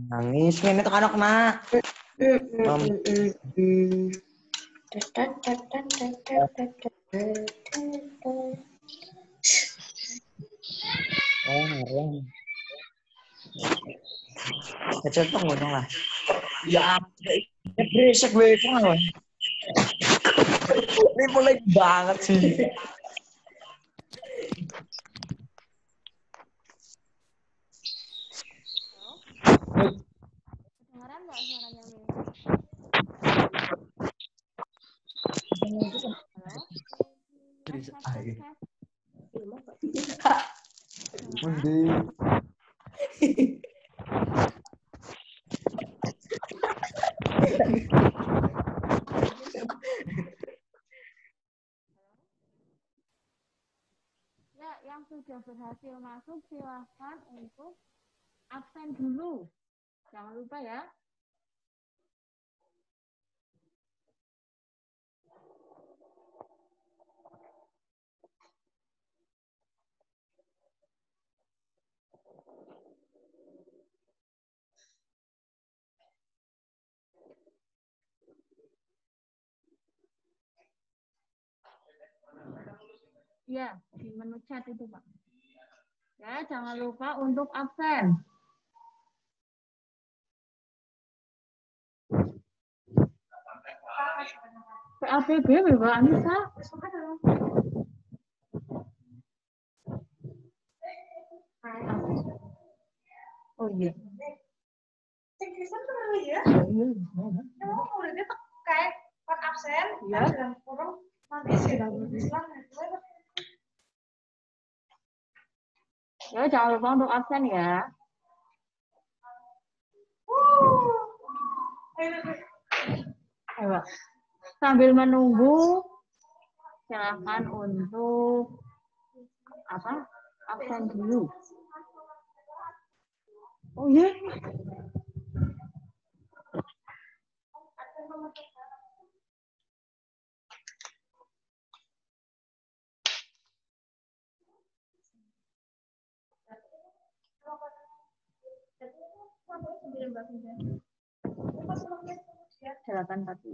Nangis ini tuh anak nak. Kecil tuh ngomong lah. Ya, berisik lah. Ini mulai banget sih. Kedengaran nggak suaranya Min? Halo? Ya, yang sudah berhasil masuk silahkan untuk absen dulu. Jangan lupa ya. Ya, di menu chat itu, Pak. Ya, jangan lupa untuk absen. PAPB, Mbak Anissa. Oh iya. Cengkrisan tuh ya? Emang muridnya tuh kayak pas absen, dan kurang nanti sih. Ya, jangan lupa untuk absen ya. Ayo, sambil menunggu, silakan untuk absen dulu. Oh iya. Silakan Tati.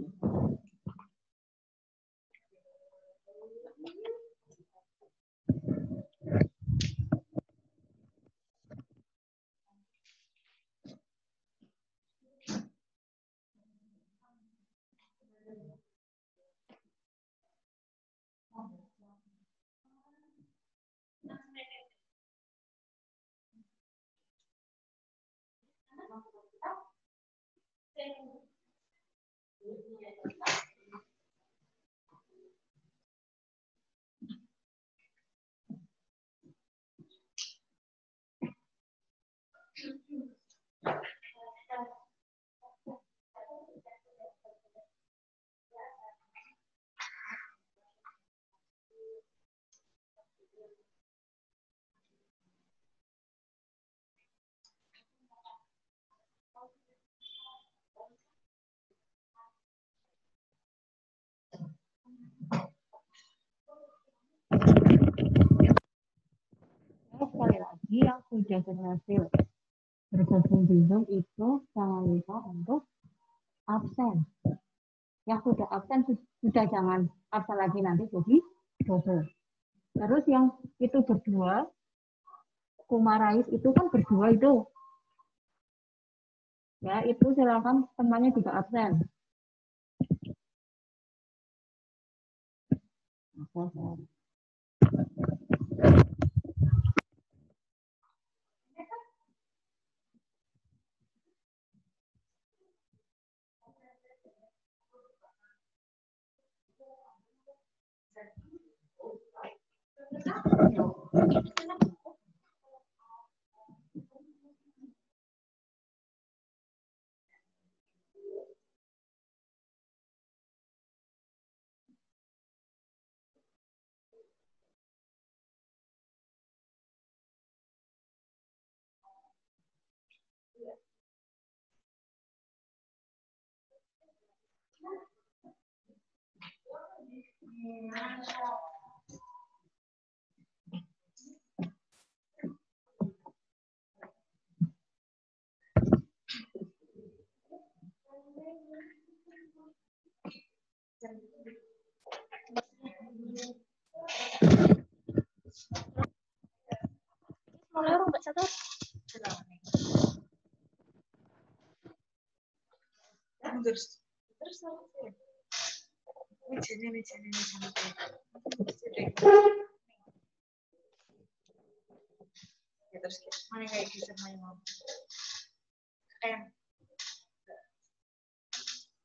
Sekali lagi yang sudah berhasil bergabung di Zoom itu jangan lupa untuk absen. Yang sudah absen sudah jangan absen lagi, nanti jadi double. Terus yang itu berdua, Kumarais itu kan berdua itu. Ya, itu silakan temannya juga absen. satu. Terus ini. Ya, terus mana kayak gitu main mau.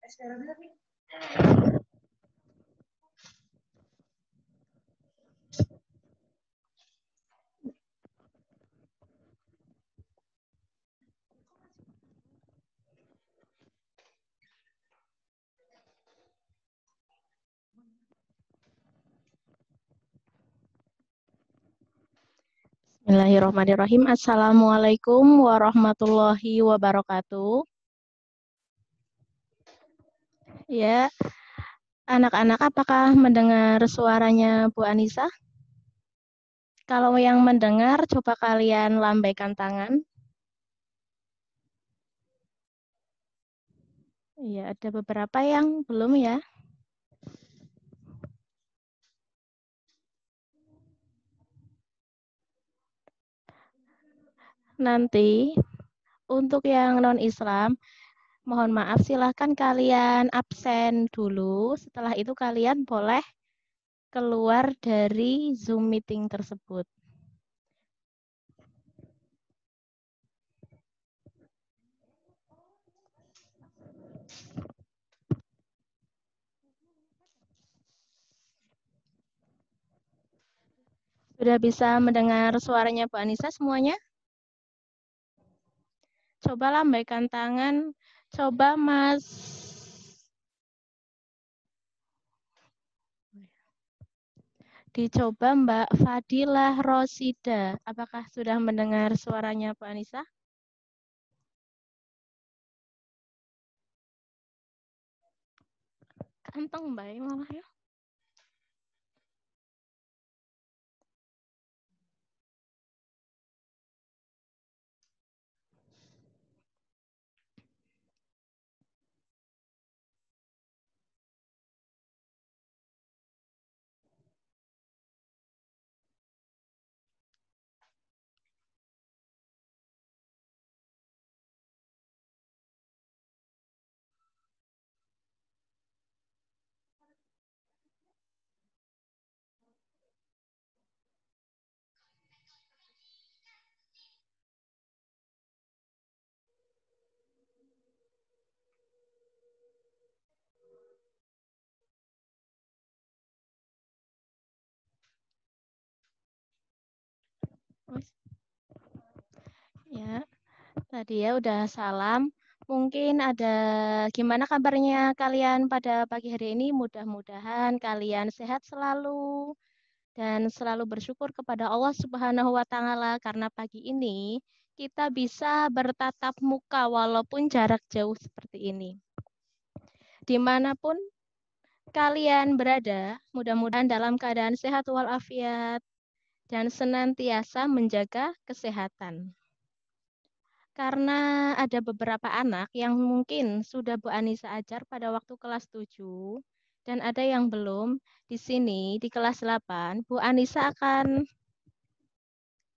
Sekarang nih. Bismillahirrahmanirrahim. Assalamualaikum warahmatullahi wabarakatuh. Ya, anak-anak apakah mendengar suaranya Bu Anissa? Kalau yang mendengar, coba kalian lambaikan tangan. Ya, ada beberapa yang belum ya. Nanti untuk yang non-Islam, mohon maaf silahkan kalian absen dulu. Setelah itu kalian boleh keluar dari Zoom meeting tersebut. Sudah bisa mendengar suaranya Bu Anissa semuanya? Coba lambaikan tangan. Coba Mas. Dicoba Mbak Fadilah Rosida. Apakah sudah mendengar suaranya Bu Anissa? Kantong Mbak, malah ya. Ya, tadi ya udah salam. Mungkin ada gimana kabarnya kalian pada pagi hari ini? Mudah-mudahan kalian sehat selalu dan selalu bersyukur kepada Allah Subhanahu wa Ta'ala karena pagi ini kita bisa bertatap muka walaupun jarak jauh seperti ini. Dimanapun kalian berada, mudah-mudahan dalam keadaan sehat walafiat dan senantiasa menjaga kesehatan. Karena ada beberapa anak yang mungkin sudah Bu Anissa ajar pada waktu kelas 7 dan ada yang belum. Di sini di kelas 8, Bu Anissa akan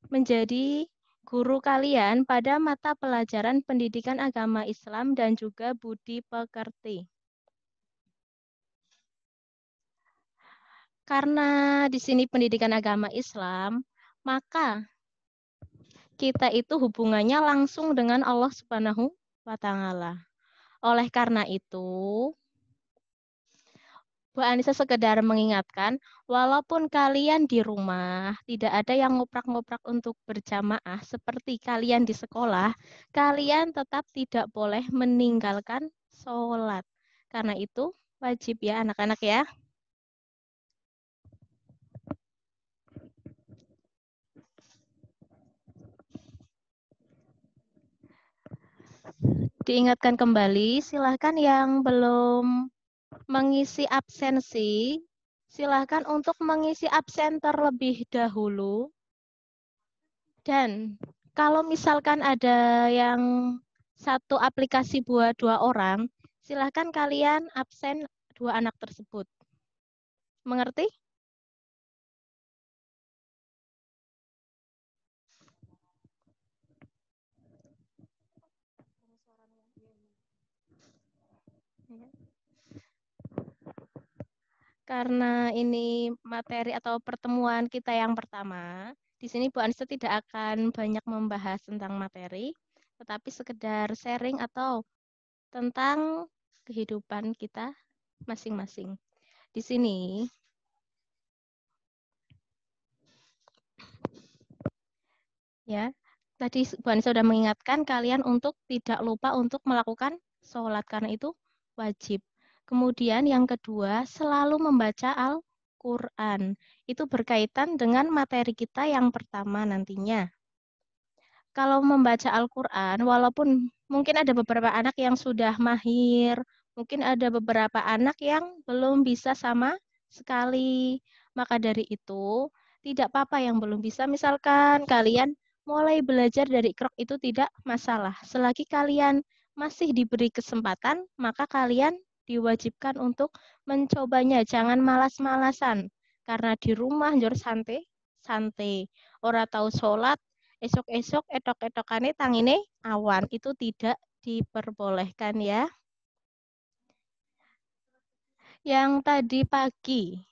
menjadi guru kalian pada mata pelajaran pendidikan agama Islam dan juga budi pekerti. Karena di sini pendidikan agama Islam, maka kita itu hubungannya langsung dengan Allah Subhanahu wa Ta'ala. Oleh karena itu, Bu Anissa sekedar mengingatkan, walaupun kalian di rumah tidak ada yang ngoprak-ngoprak untuk berjamaah seperti kalian di sekolah, kalian tetap tidak boleh meninggalkan sholat. Karena itu wajib ya anak-anak ya. Diingatkan kembali, silahkan yang belum mengisi absensi, silahkan untuk mengisi absen terlebih dahulu. Dan kalau misalkan ada yang satu aplikasi buat 2 orang, silahkan kalian absen 2 anak tersebut. Mengerti? karena ini materi atau pertemuan kita yang pertama, di sini Bu Anissa tidak akan banyak membahas tentang materi, tetapi sekedar sharing atau tentang kehidupan kita masing-masing. Di sini, ya, tadi Bu Anissa sudah mengingatkan kalian untuk tidak lupa untuk melakukan sholat, karena itu wajib. Kemudian yang kedua, selalu membaca Al-Quran. Itu berkaitan dengan materi kita yang pertama nantinya. Kalau membaca Al-Quran, walaupun mungkin ada beberapa anak yang sudah mahir, mungkin ada beberapa anak yang belum bisa sama sekali. Maka dari itu, tidak apa-apa yang belum bisa. Misalkan kalian mulai belajar dari Iqra itu tidak masalah. Selagi kalian masih diberi kesempatan, maka kalian diwajibkan untuk mencobanya. Jangan malas-malasan. Karena di rumah njur santai. Ora tahu sholat, esok-esok etok-etokane tangine awan. Itu tidak diperbolehkan ya. Yang tadi pagi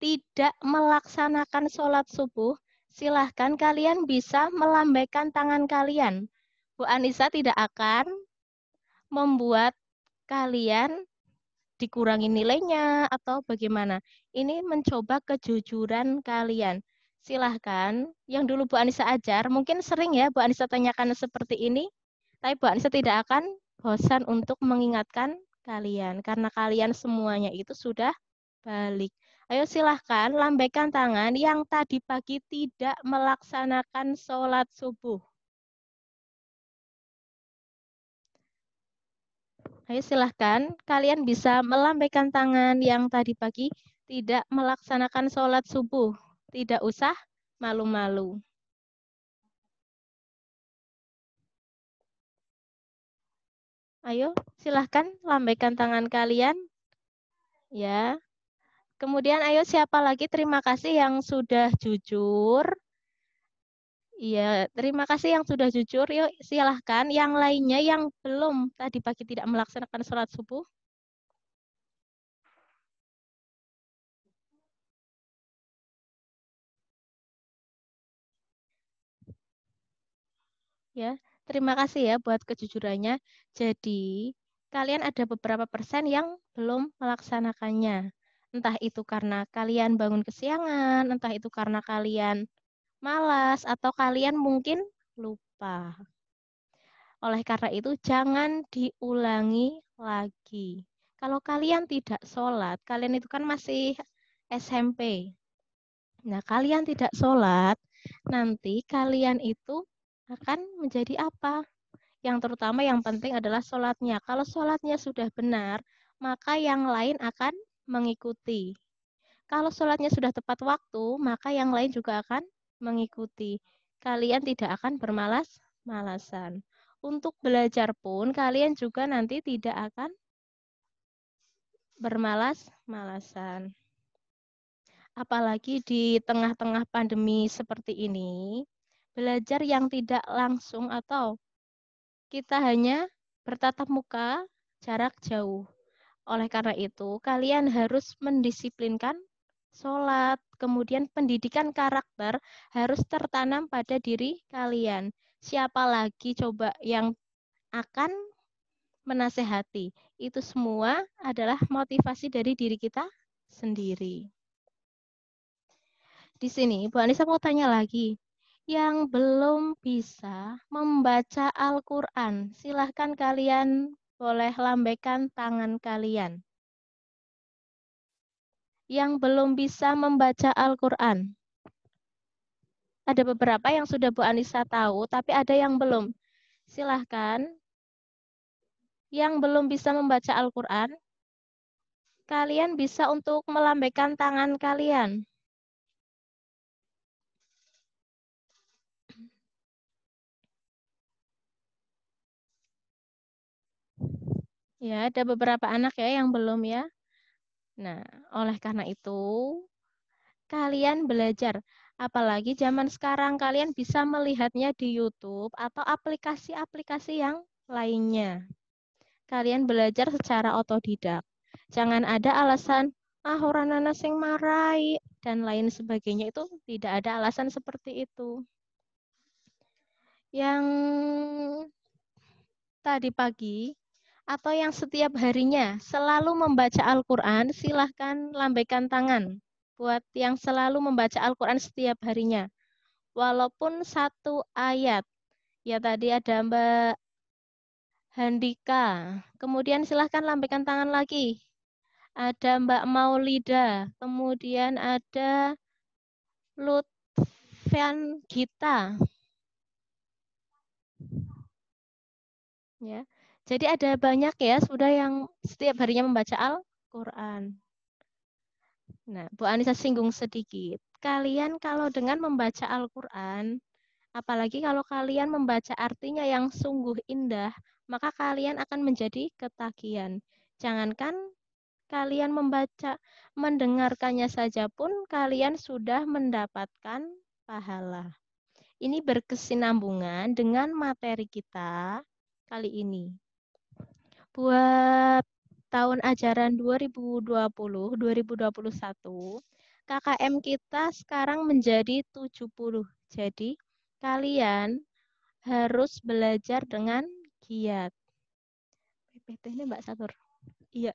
tidak melaksanakan sholat subuh, silahkan kalian bisa melambaikan tangan kalian. Bu Anissa tidak akan membuat kalian dikurangi nilainya atau bagaimana. Ini mencoba kejujuran kalian. Silahkan, yang dulu Bu Anissa ajar, mungkin sering ya Bu Anissa tanyakan seperti ini, tapi Bu Anissa tidak akan bosan untuk mengingatkan kalian, karena kalian semuanya itu sudah balik. Ayo silahkan lambaikan tangan yang tadi pagi tidak melaksanakan sholat subuh. Ayo silahkan, kalian bisa melambaikan tangan yang tadi pagi tidak melaksanakan sholat subuh. Tidak usah malu-malu. Ayo silahkan lambaikan tangan kalian. Ya. Kemudian ayo siapa lagi terima kasih yang sudah jujur. Iya, terima kasih yang sudah jujur. Yuk silahkan yang lainnya yang belum tadi pagi tidak melaksanakan sholat subuh. Ya, terima kasih ya buat kejujurannya. Jadi, kalian ada beberapa persen yang belum melaksanakannya. Entah itu karena kalian bangun kesiangan, entah itu karena kalian malas, atau kalian mungkin lupa. Oleh karena itu, jangan diulangi lagi. Kalau kalian tidak sholat, kalian itu kan masih SMP. Nah, kalian tidak sholat, nanti kalian itu akan menjadi apa? Yang terutama yang penting adalah sholatnya. Kalau sholatnya sudah benar, maka yang lain akan mengikuti. Kalau sholatnya sudah tepat waktu, maka yang lain juga akan mengikuti. Kalian tidak akan bermalas-malasan. Untuk belajar pun, kalian juga nanti tidak akan bermalas-malasan. Apalagi di tengah-tengah pandemi seperti ini, belajar yang tidak langsung atau kita hanya bertatap muka jarak jauh. Oleh karena itu, kalian harus mendisiplinkan sholat, kemudian pendidikan karakter harus tertanam pada diri kalian. Siapa lagi coba yang akan menasehati? Itu semua adalah motivasi dari diri kita sendiri. Di sini, Bu Anissa mau tanya lagi. Yang belum bisa membaca Al-Quran, silahkan kalian boleh lambaikan tangan kalian. Yang belum bisa membaca Al-Quran. Ada beberapa yang sudah Bu Anissa tahu, tapi ada yang belum. Silahkan. Yang belum bisa membaca Al-Quran, kalian bisa untuk melambaikan tangan kalian. Ya, ada beberapa anak ya yang belum ya. Nah, oleh karena itu, kalian belajar. Apalagi zaman sekarang kalian bisa melihatnya di YouTube atau aplikasi-aplikasi yang lainnya. Kalian belajar secara otodidak. Jangan ada alasan, ora ana sing marai dan lain sebagainya, itu tidak ada alasan seperti itu. Yang tadi pagi atau yang setiap harinya selalu membaca Al-Quran, silahkan lambaikan tangan. Buat yang selalu membaca Al-Quran setiap harinya. Walaupun satu ayat. Ya tadi ada Mbak Handika. Kemudian silahkan lambaikan tangan lagi. Ada Mbak Maulida. Kemudian ada Lutfian Gita. Ya. Jadi ada banyak ya sudah yang setiap harinya membaca Al-Quran. Nah, Bu Anissa singgung sedikit. Kalian kalau dengan membaca Al-Quran, apalagi kalau kalian membaca artinya yang sungguh indah, maka kalian akan menjadi ketagihan. Jangankan kalian membaca, mendengarkannya saja pun kalian sudah mendapatkan pahala. Ini berkesinambungan dengan materi kita kali ini. Buat tahun ajaran 2020-2021, KKM kita sekarang menjadi 70. Jadi, kalian harus belajar dengan giat. PPT ini Mbak Satur. Iya.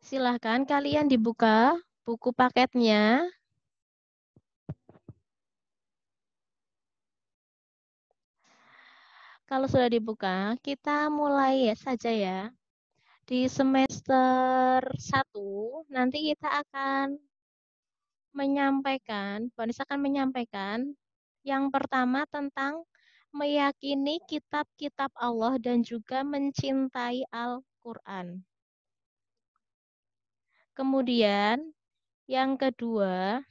Silahkan kalian dibuka buku paketnya. Kalau sudah dibuka, kita mulai saja ya. Di semester 1, nanti kita akan menyampaikan, Bu Anissa akan menyampaikan yang pertama tentang meyakini kitab-kitab Allah dan juga mencintai Al-Quran. Kemudian yang kedua,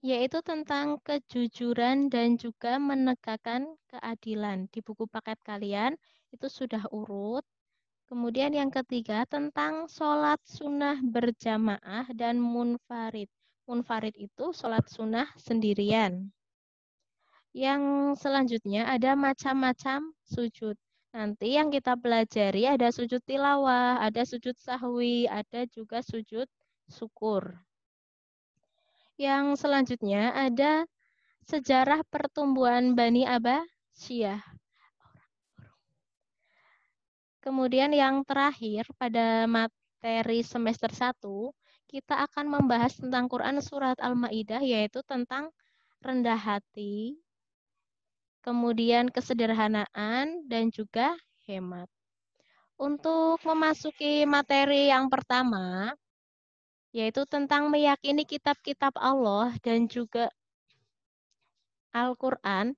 yaitu tentang kejujuran dan juga menegakkan keadilan. Di buku paket kalian itu sudah urut. Kemudian yang ketiga tentang sholat sunnah berjamaah dan munfarid. Munfarid itu sholat sunnah sendirian. Yang selanjutnya ada macam-macam sujud. Nanti yang kita pelajari ada sujud tilawah, ada sujud sahwi, ada juga sujud syukur. Yang selanjutnya ada sejarah pertumbuhan Bani Abbasiyah. Kemudian yang terakhir pada materi semester 1, kita akan membahas tentang Quran surat Al-Maidah, yaitu tentang rendah hati, kemudian kesederhanaan, dan juga hemat. Untuk memasuki materi yang pertama, yaitu tentang meyakini kitab-kitab Allah dan juga Al-Quran,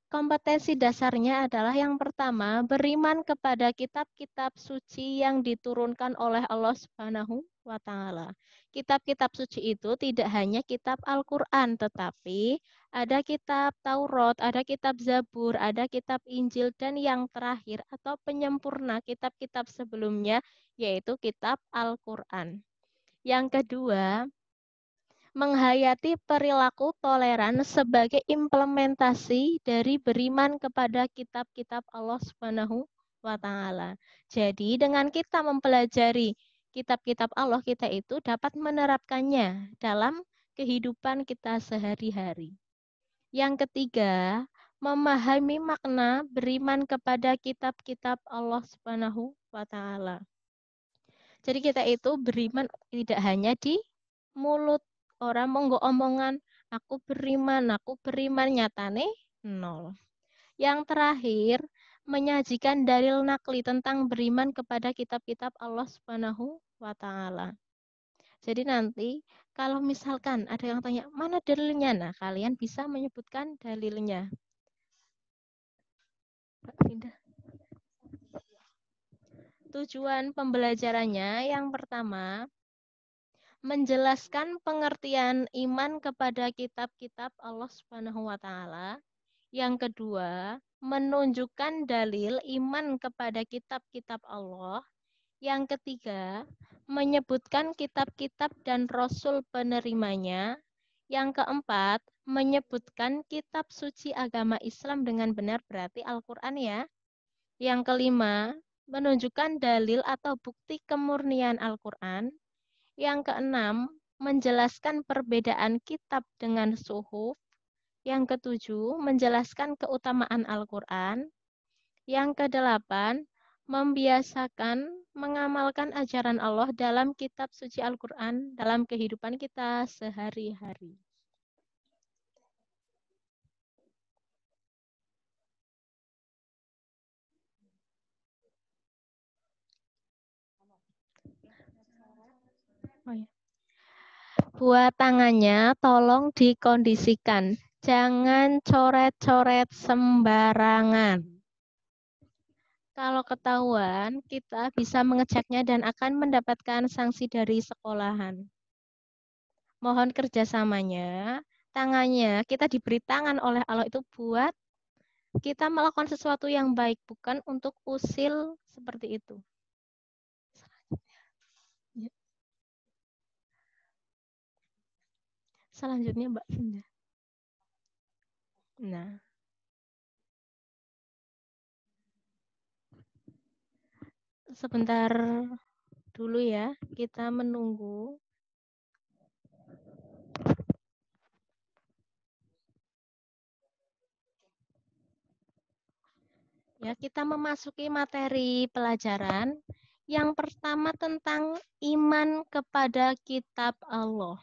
kompetensi dasarnya adalah yang pertama, beriman kepada kitab-kitab suci yang diturunkan oleh Allah Subhanahu wa Ta'ala. Kitab-kitab suci itu tidak hanya kitab Al-Quran, tetapi ada kitab Taurat, ada kitab Zabur, ada kitab Injil, dan yang terakhir atau penyempurna kitab-kitab sebelumnya, yaitu kitab Al-Quran. Yang kedua, menghayati perilaku toleran sebagai implementasi dari beriman kepada kitab-kitab Allah Subhanahu wa Ta'ala. Jadi dengan kita mempelajari kitab-kitab Allah, kita itu dapat menerapkannya dalam kehidupan kita sehari-hari. Yang ketiga, memahami makna beriman kepada kitab-kitab Allah Subhanahu wa Ta'ala. Jadi kita itu beriman tidak hanya di mulut. Orang monggo omongan, aku beriman, nyatane nol. Yang terakhir, menyajikan dalil nakli tentang beriman kepada kitab-kitab Allah Subhanahu wa Ta'ala. Jadi nanti kalau misalkan ada yang tanya, mana dalilnya? Nah, kalian bisa menyebutkan dalilnya. Tujuan pembelajarannya yang pertama, menjelaskan pengertian iman kepada kitab-kitab Allah Subhanahu wa Ta'ala. Yang kedua, menunjukkan dalil iman kepada kitab-kitab Allah. Yang ketiga, menyebutkan kitab-kitab dan rasul penerimanya. Yang keempat, menyebutkan kitab suci agama Islam dengan benar berarti Al-Quran ya. Yang kelima, menunjukkan dalil atau bukti kemurnian Al-Quran. Yang keenam, menjelaskan perbedaan kitab dengan suhuf. Yang ketujuh, menjelaskan keutamaan Al-Quran. Yang kedelapan, membiasakan mengamalkan ajaran Allah dalam kitab suci Al-Quran dalam kehidupan kita sehari-hari. Oh ya. Buat tangannya tolong dikondisikan. Jangan coret-coret sembarangan. Kalau ketahuan, kita bisa mengeceknya dan akan mendapatkan sanksi dari sekolahan. Mohon kerjasamanya. Tangannya, kita diberi tangan oleh Allah itu buat kita melakukan sesuatu yang baik, bukan untuk usil seperti itu. Selanjutnya Mbak Sinda. Nah, sebentar dulu ya, kita menunggu. Ya, kita memasuki materi pelajaran. Yang pertama tentang iman kepada kitab Allah.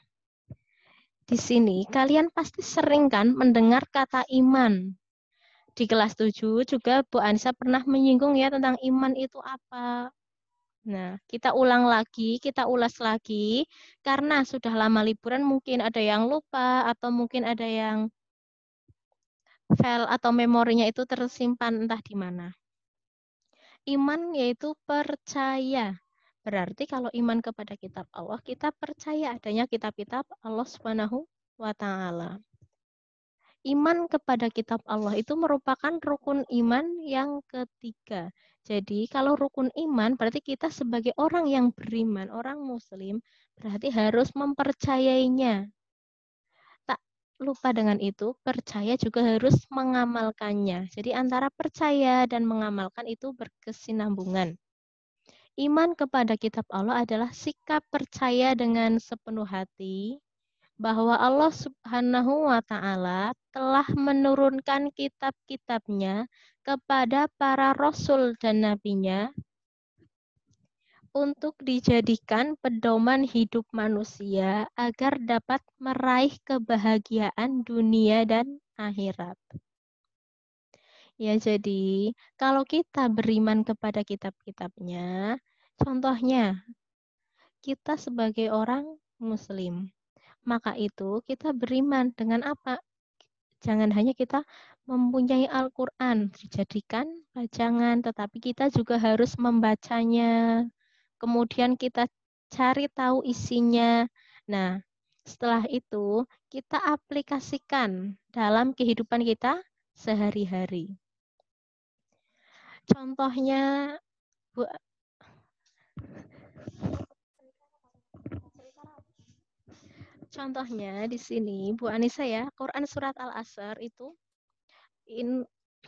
Di sini kalian pasti sering kan mendengar kata iman. Di kelas 7 juga Bu Anissa pernah menyinggung ya tentang iman itu apa. Nah, kita ulang lagi, kita ulas lagi, karena sudah lama liburan mungkin ada yang lupa, atau mungkin ada yang file atau memorinya itu tersimpan entah di mana. Iman yaitu percaya. Berarti kalau iman kepada kitab Allah, kita percaya adanya kitab-kitab Allah Subhanahu wa Ta'ala. Iman kepada kitab Allah itu merupakan rukun iman yang ketiga. Jadi kalau rukun iman berarti kita sebagai orang yang beriman, orang muslim, berarti harus mempercayainya. Tak lupa dengan itu, percaya juga harus mengamalkannya. Jadi antara percaya dan mengamalkan itu berkesinambungan. Iman kepada kitab Allah adalah sikap percaya dengan sepenuh hati, bahwa Allah Subhanahu wa Ta'ala telah menurunkan kitab-kitabnya kepada para rasul dan nabinya untuk dijadikan pedoman hidup manusia agar dapat meraih kebahagiaan dunia dan akhirat. Ya, jadi kalau kita beriman kepada kitab-kitabnya, contohnya kita sebagai orang muslim, maka itu kita beriman dengan apa? Jangan hanya kita mempunyai Al-Quran, dijadikan bacangan, tetapi kita juga harus membacanya. Kemudian kita cari tahu isinya. Nah, setelah itu kita aplikasikan dalam kehidupan kita sehari-hari. Contohnya, Bu, contohnya di sini Bu Anissa ya, Quran surat Al-Asr itu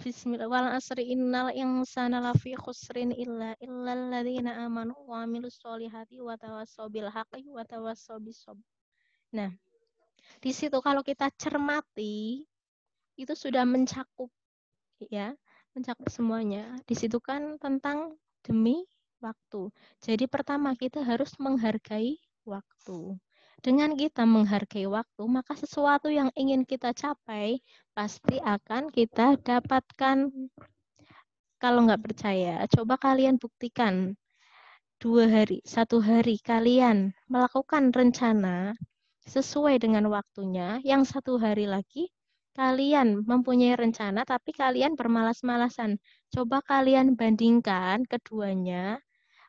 Bismillah wal asri innal insana lafi khusrin illa alladzina amanu wa amilus solihati wa tawassaw bil haqqi wa tawassaw bis sabr. Nah, di situ kalau kita cermati itu sudah mencakup ya, mencakup semuanya. Di situ kan tentang demi waktu. Jadi pertama kita harus menghargai waktu. Dengan kita menghargai waktu, maka sesuatu yang ingin kita capai pasti akan kita dapatkan. Kalau nggak percaya, coba kalian buktikan. 2 hari, 1 hari kalian melakukan rencana sesuai dengan waktunya, yang 1 hari lagi kalian mempunyai rencana tapi kalian bermalas-malasan. Coba kalian bandingkan keduanya,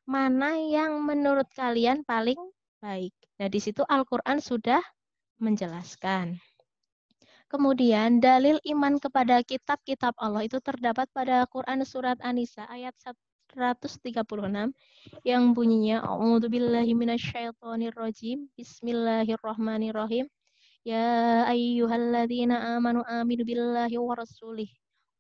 mana yang menurut kalian paling baik. Nah, di situ Al-Quran sudah menjelaskan. Kemudian dalil iman kepada kitab-kitab Allah itu terdapat pada Quran surat An-Nisa ayat 136 yang bunyinya A'udzubillahi minasyaitonirrajim. Bismillahirrahmanirrahim. Ya ayyuhalladzina amanu aminu billahi wa rasulih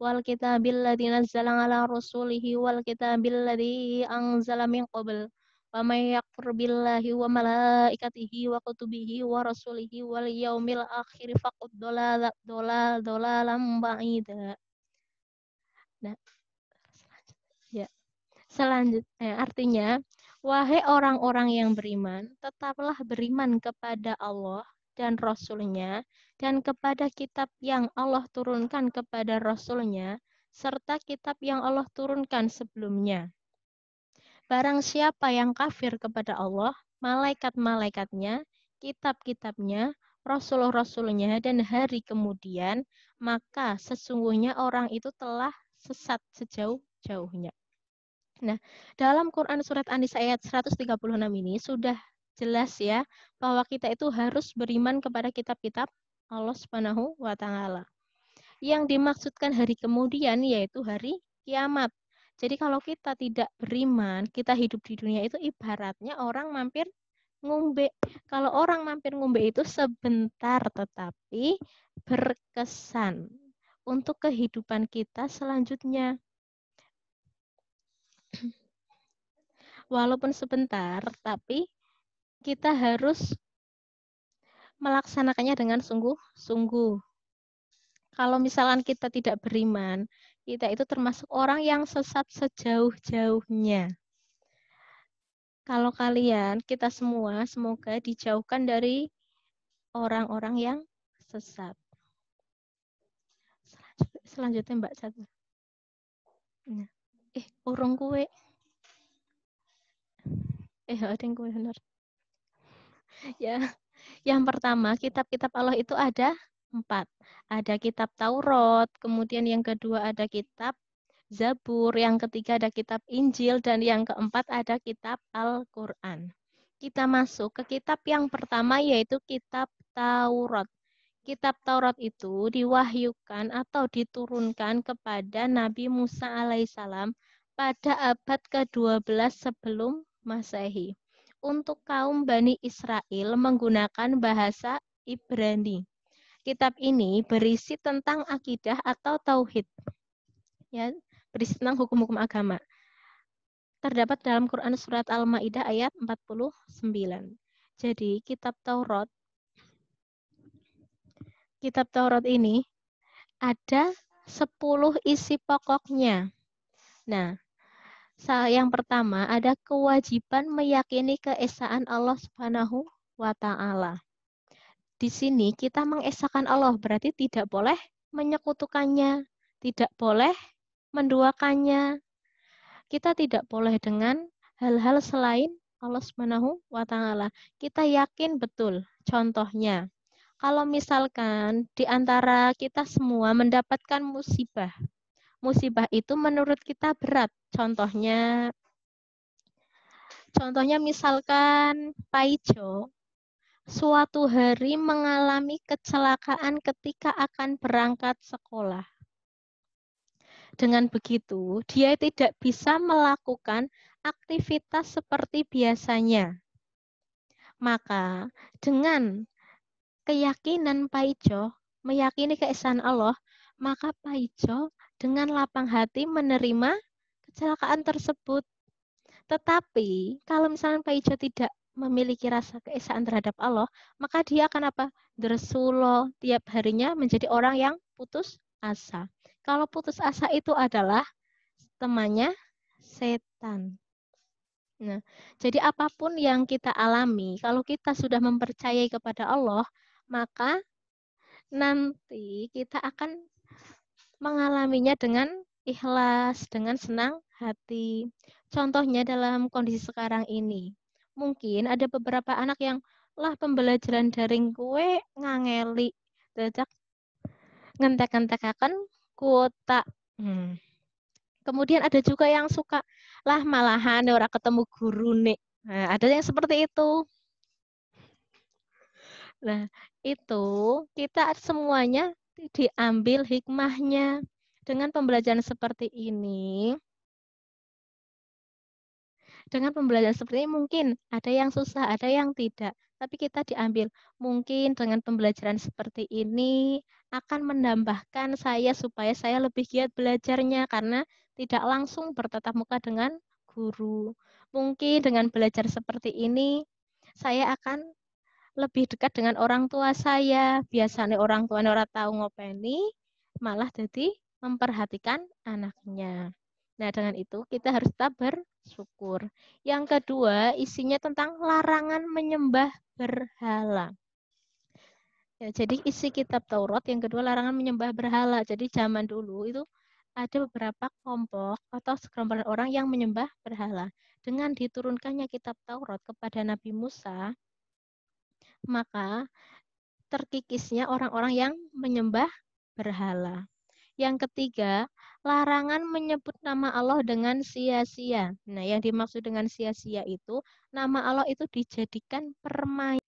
wal kitabil ladzi nazzala ala rasulihi wal kitabil ladzi anzala min qabl wa may yakfur billahi wa malaikatihi wa kutubihi wa rasulihi wal yaumil akhir faqad dolalam ba'ida. Nah, ya. Selanjutnya artinya, wahai orang-orang yang beriman, tetaplah beriman kepada Allah dan Rasul-Nya dan kepada kitab yang Allah turunkan kepada Rasul-Nya serta kitab yang Allah turunkan sebelumnya. Barang siapa yang kafir kepada Allah, malaikat-malaikatnya, kitab-kitabnya, rasul-rasulnya, dan hari kemudian, maka sesungguhnya orang itu telah sesat sejauh-jauhnya. Nah, dalam Quran Surat An-Nisa ayat 136 ini sudah jelas ya, bahwa kita itu harus beriman kepada kitab-kitab Allah Subhanahu wa Ta'ala. Yang dimaksudkan hari kemudian yaitu hari kiamat. Jadi kalau kita tidak beriman, kita hidup di dunia itu ibaratnya orang mampir ngombe. Kalau orang mampir ngombe itu sebentar tetapi berkesan untuk kehidupan kita selanjutnya. Walaupun sebentar, tapi kita harus melaksanakannya dengan sungguh-sungguh. Kalau misalkan kita tidak beriman, kita itu termasuk orang yang sesat sejauh-jauhnya. Kalau kalian, kita semua, semoga dijauhkan dari orang-orang yang sesat. Selanjutnya Mbak Satu. Urung kue. Ada yang kue benar. Ya, yang pertama, kitab-kitab Allah itu ada 4. Ada kitab Taurat, kemudian yang kedua ada kitab Zabur, yang ketiga ada kitab Injil, dan yang keempat ada kitab Al-Quran. Kita masuk ke kitab yang pertama yaitu kitab Taurat. Kitab Taurat itu diwahyukan atau diturunkan kepada Nabi Musa alaihissalam pada abad ke-12 sebelum Masehi. Untuk kaum Bani Israel menggunakan bahasa Ibrani. Kitab ini berisi tentang akidah atau tauhid. Ya, berisi tentang hukum-hukum agama. Terdapat dalam Quran Surat Al-Ma'idah ayat 49. Jadi kitab Taurat ini ada 10 isi pokoknya. Nah, yang pertama ada kewajiban meyakini keesaan Allah Subhanahu wa Ta'ala. Di sini kita mengesahkan Allah, berarti tidak boleh menyekutukannya, tidak boleh menduakannya. Kita tidak boleh dengan hal-hal selain Allah Subhanahu wa Ta'ala. Kita yakin betul. Contohnya, kalau misalkan di antara kita semua mendapatkan musibah, musibah itu menurut kita berat. Contohnya misalkan Paijo suatu hari mengalami kecelakaan ketika akan berangkat sekolah. Dengan begitu, dia tidak bisa melakukan aktivitas seperti biasanya. Maka dengan keyakinan Paijo, meyakini keesaan Allah, maka Paijo dengan lapang hati menerima kecelakaan tersebut. Tetapi kalau misalnya Paijo tidak memiliki rasa keesaan terhadap Allah, maka dia akan apa? Dersulo, tiap harinya menjadi orang yang putus asa. Kalau putus asa itu adalah temannya setan. Nah, jadi apapun yang kita alami, kalau kita sudah mempercayai kepada Allah, maka nanti kita akan mengalaminya dengan ikhlas, dengan senang hati. Contohnya dalam kondisi sekarang ini, mungkin ada beberapa anak yang lah pembelajaran daring kue ngangeli, dadak ngentek-ngentek-akan kuota. Kemudian ada juga yang suka lah malahan ora ketemu guru nih. Nah, ada yang seperti itu. Nah, itu kita semuanya diambil hikmahnya. Dengan pembelajaran seperti ini, mungkin ada yang susah, ada yang tidak. tapi kita diambil. Mungkin dengan pembelajaran seperti ini akan menambahkan saya supaya saya lebih giat belajarnya karena tidak langsung bertatap muka dengan guru. Mungkin dengan belajar seperti ini saya akan lebih dekat dengan orang tua saya. Biasanya orang tua ora tahu ngopeni, malah jadi memperhatikan anaknya. Nah, dengan itu kita harus tetap bersyukur. Yang kedua, isinya tentang larangan menyembah berhala. Ya, jadi isi kitab Taurat yang kedua larangan menyembah berhala. Jadi zaman dulu itu ada beberapa kelompok atau segerombolan orang yang menyembah berhala. Dengan diturunkannya kitab Taurat kepada Nabi Musa, maka terkikisnya orang-orang yang menyembah berhala. Yang ketiga, larangan menyebut nama Allah dengan sia-sia. Nah, yang dimaksud dengan sia-sia itu, nama Allah itu dijadikan permainan.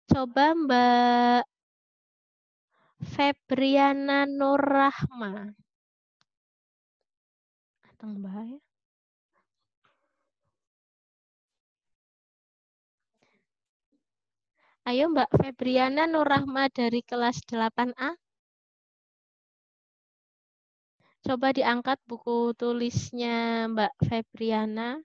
Coba Mbak Febriana Nurrahma. Atau Mbak ya? Ayo Mbak Febriana Nurrahma dari kelas 8A. Coba diangkat buku tulisnya Mbak Febriana.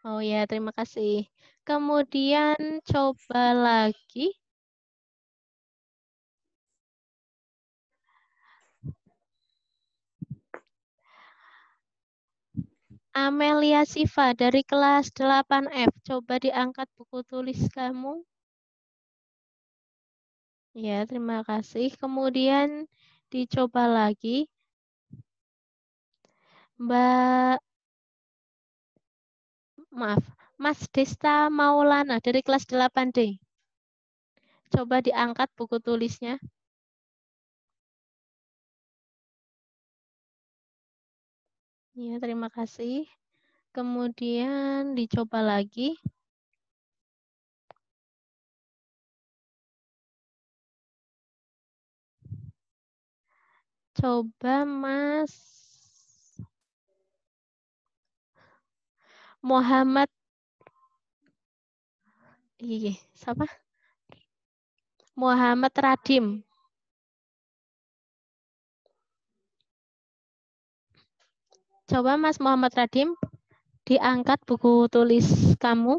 Oh ya, terima kasih. Kemudian coba lagi. Amelia Siva dari kelas 8F. Coba diangkat buku tulis kamu. Ya, terima kasih. Kemudian dicoba lagi. Mas Desta Maulana dari kelas 8D. Coba diangkat buku tulisnya. Ya, terima kasih. Kemudian dicoba lagi. Coba Mas Muhammad. Iya, siapa? Muhammad Radim. Coba Mas Muhammad Radim diangkat buku tulis kamu.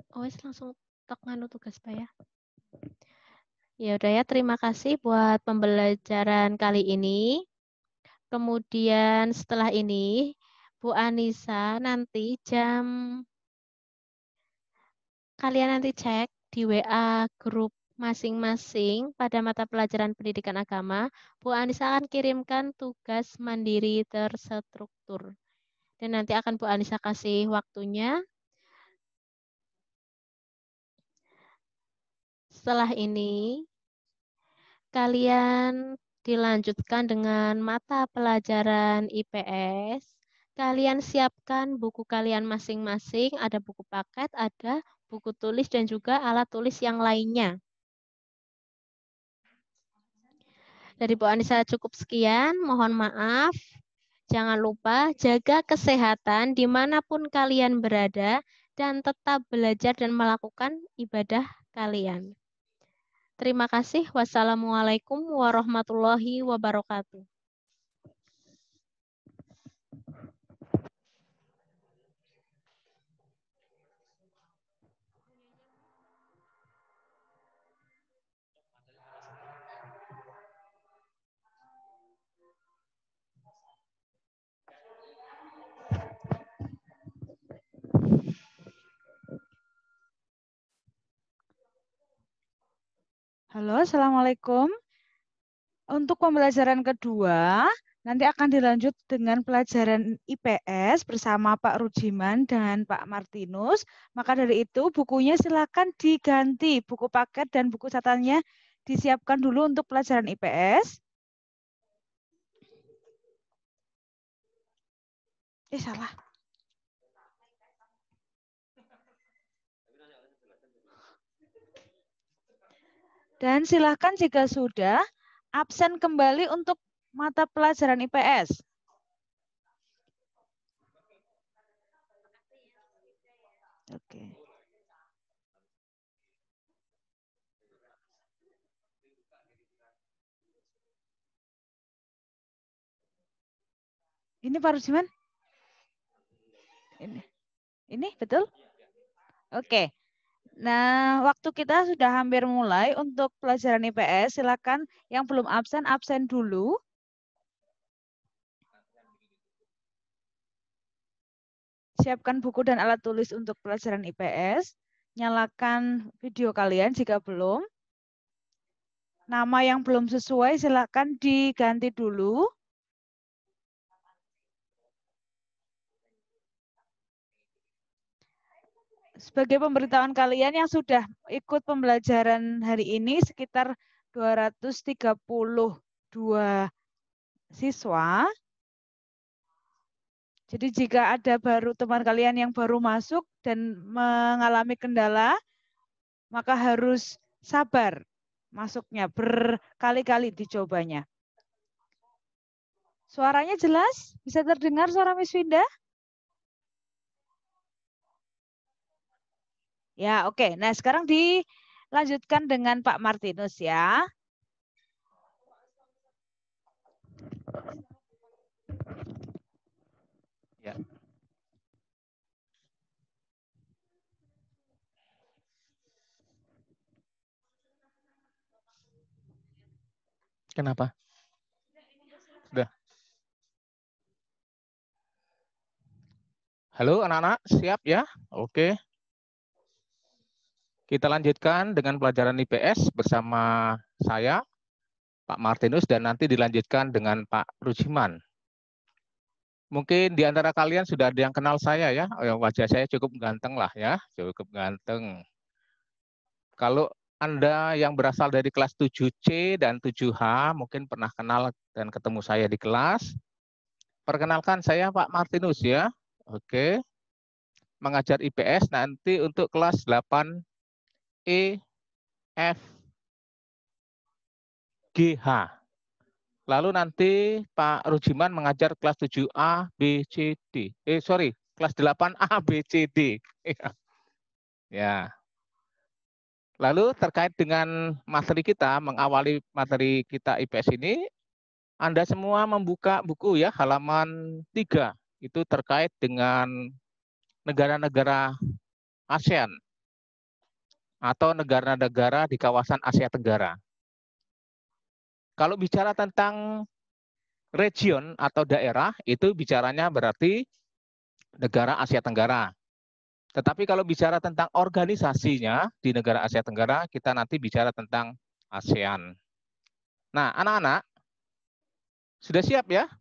Oh, langsung tok nganu tugas Pak ya. Ya udah ya, terima kasih buat pembelajaran kali ini. Kemudian setelah ini Bu Anissa nanti kalian nanti cek di WA grup masing-masing pada mata pelajaran pendidikan agama. Bu Anissa akan kirimkan tugas mandiri terstruktur. Dan nanti akan Bu Anissa kasih waktunya. Setelah ini, kalian dilanjutkan dengan mata pelajaran IPS. Kalian siapkan buku kalian masing-masing, ada buku paket, ada buku tulis, dan juga alat tulis yang lainnya. Dari Bu Anissa cukup sekian, mohon maaf. Jangan lupa jaga kesehatan dimanapun kalian berada dan tetap belajar dan melakukan ibadah kalian. Terima kasih. Wassalamualaikum warahmatullahi wabarakatuh. Halo, Assalamualaikum. Untuk pembelajaran kedua, nanti akan dilanjut dengan pelajaran IPS bersama Pak Rujiman dan Pak Martinus. Maka dari itu, bukunya silakan diganti. Buku paket dan buku catatannya disiapkan dulu untuk pelajaran IPS. Salah. Dan silakan jika sudah, absen kembali untuk mata pelajaran IPS. Oke. Ini Pak Rujiman? Ini betul? Oke. Nah, waktu kita sudah hampir mulai untuk pelajaran IPS. Silakan yang belum absen, absen dulu. Siapkan buku dan alat tulis untuk pelajaran IPS. Nyalakan video kalian jika belum. Nama yang belum sesuai silakan diganti dulu. sebagai pemberitahuan kalian yang sudah ikut pembelajaran hari ini sekitar 232 siswa. Jadi jika ada teman kalian yang baru masuk dan mengalami kendala, maka harus sabar masuknya, berkali-kali dicobanya. Suaranya jelas? Bisa terdengar suara Miss Winda? Ya, oke. Nah, sekarang dilanjutkan dengan Pak Martinus ya. Ya. Kenapa? Sudah. Halo anak-anak, siap ya? Oke. Kita lanjutkan dengan pelajaran IPS bersama saya, Pak Martinus, dan nanti dilanjutkan dengan Pak Rujiman. Mungkin di antara kalian sudah ada yang kenal saya ya, wajah saya cukup ganteng lah ya, cukup ganteng. Kalau Anda yang berasal dari kelas 7C dan 7H mungkin pernah kenal dan ketemu saya di kelas. Perkenalkan saya Pak Martinus ya, oke. Mengajar IPS nanti untuk kelas 8E, F, GH. Lalu nanti Pak Rujiman mengajar kelas 7A, B, C, D. Kelas 8A, B, C, D. Ya. Lalu terkait dengan materi kita, mengawali materi kita IPS ini, Anda semua membuka buku ya, halaman 3. Itu terkait dengan negara-negara ASEAN atau negara-negara di kawasan Asia Tenggara. Kalau bicara tentang region atau daerah, itu bicaranya berarti negara Asia Tenggara. Tetapi kalau bicara tentang organisasinya di negara Asia Tenggara, kita nanti bicara tentang ASEAN. Nah, anak-anak, sudah siap ya?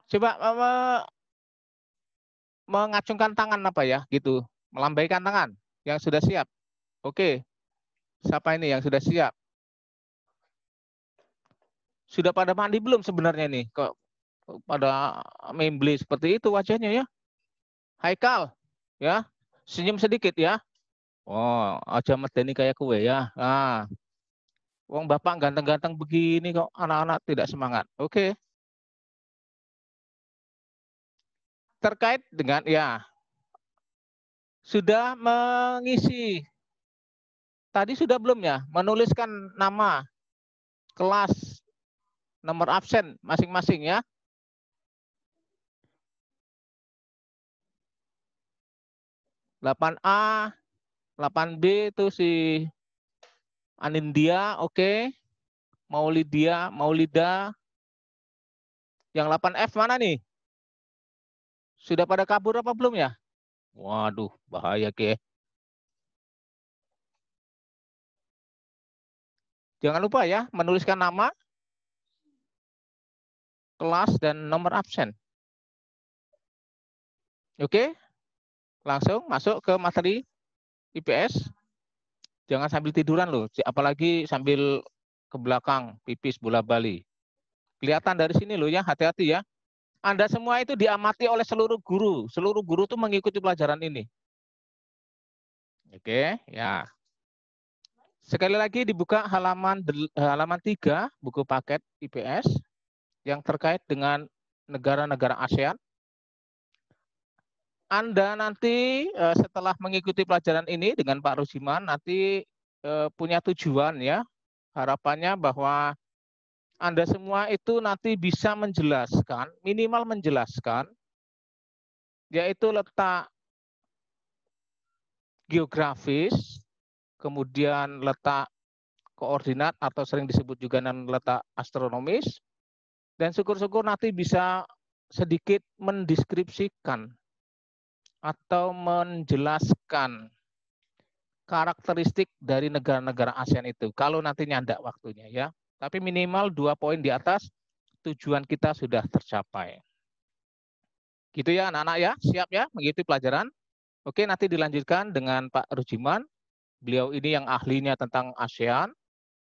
Coba mengacungkan tangan apa ya, gitu. Melambaikan tangan yang sudah siap. Oke, siapa ini yang sudah siap? Sudah pada mandi belum sebenarnya nih? Kok pada membeli seperti itu wajahnya ya? Haikal, ya, senyum sedikit ya. Oh, aja medeni kayak kue ya. Nah, wong bapak ganteng-ganteng begini kok anak-anak tidak semangat. Oke. Terkait dengan ya, sudah mengisi. Tadi sudah belum ya? Menuliskan nama, kelas, nomor absen masing-masing ya. (8A), 8B itu si Anindya, oke. Maulida. Yang 8F mana nih? Sudah pada kabur apa belum ya? Waduh, bahaya ke. Jangan lupa ya, menuliskan nama, kelas, dan nomor absen. Oke, langsung masuk ke materi IPS. Jangan sambil tiduran loh, apalagi sambil ke belakang, pipis bola bali. Kelihatan dari sini loh ya, hati-hati ya. Anda semua itu diamati oleh seluruh guru. Seluruh guru itu mengikuti pelajaran ini. Oke, ya. Sekali lagi dibuka halaman 3 buku paket IPS yang terkait dengan negara-negara ASEAN. Anda nanti setelah mengikuti pelajaran ini dengan Pak Rujiman nanti punya tujuan ya. Harapannya bahwa Anda semua itu nanti bisa menjelaskan, minimal menjelaskan, yaitu letak geografis, kemudian letak koordinat atau sering disebut juga dengan letak astronomis, dan syukur-syukur nanti bisa sedikit mendeskripsikan atau menjelaskan karakteristik dari negara-negara ASEAN itu, kalau nanti nyandak waktunya ya. Tapi minimal 2 poin di atas, tujuan kita sudah tercapai. Gitu ya anak-anak ya, siap ya mengikuti pelajaran? Oke, nanti dilanjutkan dengan Pak Rujiman. Beliau ini yang ahlinya tentang ASEAN.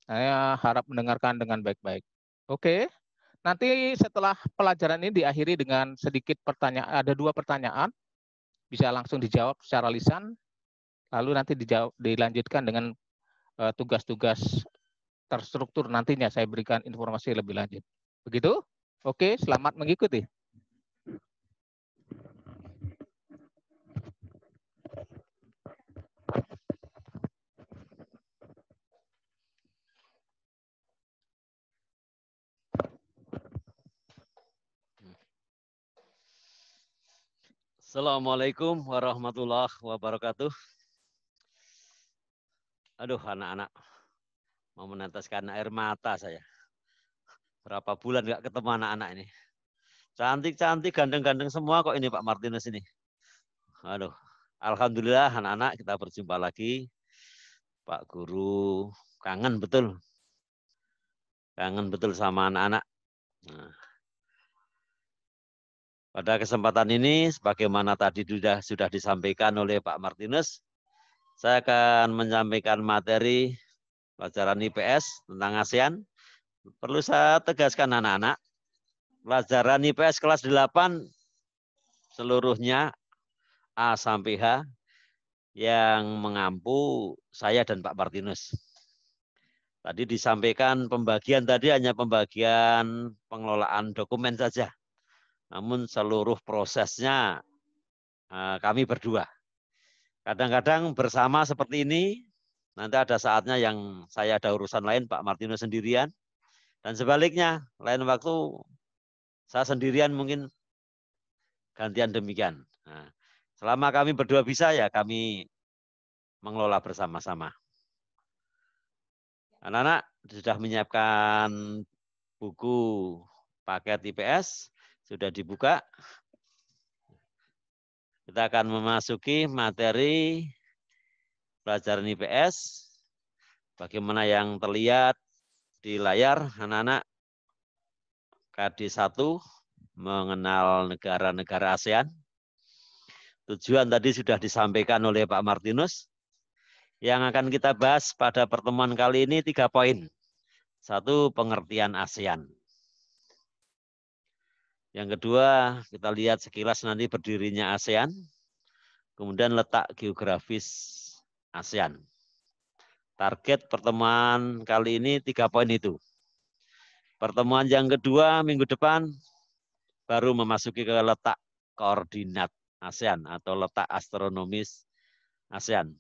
Saya harap mendengarkan dengan baik-baik. Oke, nanti setelah pelajaran ini diakhiri dengan sedikit pertanyaan. Ada 2 pertanyaan, bisa langsung dijawab secara lisan. Lalu nanti dilanjutkan dengan tugas-tugas terstruktur nantinya saya berikan informasi lebih lanjut. Begitu? Oke, selamat mengikuti. Assalamualaikum warahmatullahi wabarakatuh. Aduh, anak-anak mau meneteskan air mata saya. Berapa bulan nggak ketemu anak-anak ini. Cantik-cantik, ganteng-ganteng semua kok ini Pak Martinus ini. Aduh, alhamdulillah anak-anak kita berjumpa lagi. Pak Guru, kangen betul. Kangen betul sama anak-anak. Nah, pada kesempatan ini, sebagaimana tadi sudah disampaikan oleh Pak Martinus, saya akan menyampaikan materi pelajaran IPS tentang ASEAN. Perlu saya tegaskan anak-anak, pelajaran IPS kelas 8 seluruhnya A sampai H yang mengampu saya dan Pak Martinus. Tadi disampaikan pembagian tadi hanya pembagian pengelolaan dokumen saja. Namun seluruh prosesnya kami berdua. Kadang-kadang bersama seperti ini, nanti ada saatnya yang saya ada urusan lain, Pak Martinus sendirian. Dan sebaliknya, lain waktu saya sendirian mungkin gantian demikian. Nah, selama kami berdua bisa ya kami mengelola bersama-sama. Anak-anak sudah menyiapkan buku paket IPS, sudah dibuka. Kita akan memasuki materi pelajaran IPS. Bagaimana yang terlihat di layar, anak-anak, KD1 mengenal negara-negara ASEAN. Tujuan tadi sudah disampaikan oleh Pak Martinus. Yang akan kita bahas pada pertemuan kali ini 3 poin. 1, pengertian ASEAN. Yang kedua, kita lihat sekilas nanti berdirinya ASEAN. Kemudian letak geografis ASEAN. Target pertemuan kali ini 3 poin itu. Pertemuan yang kedua minggu depan baru memasuki ke letak koordinat ASEAN atau letak astronomis ASEAN.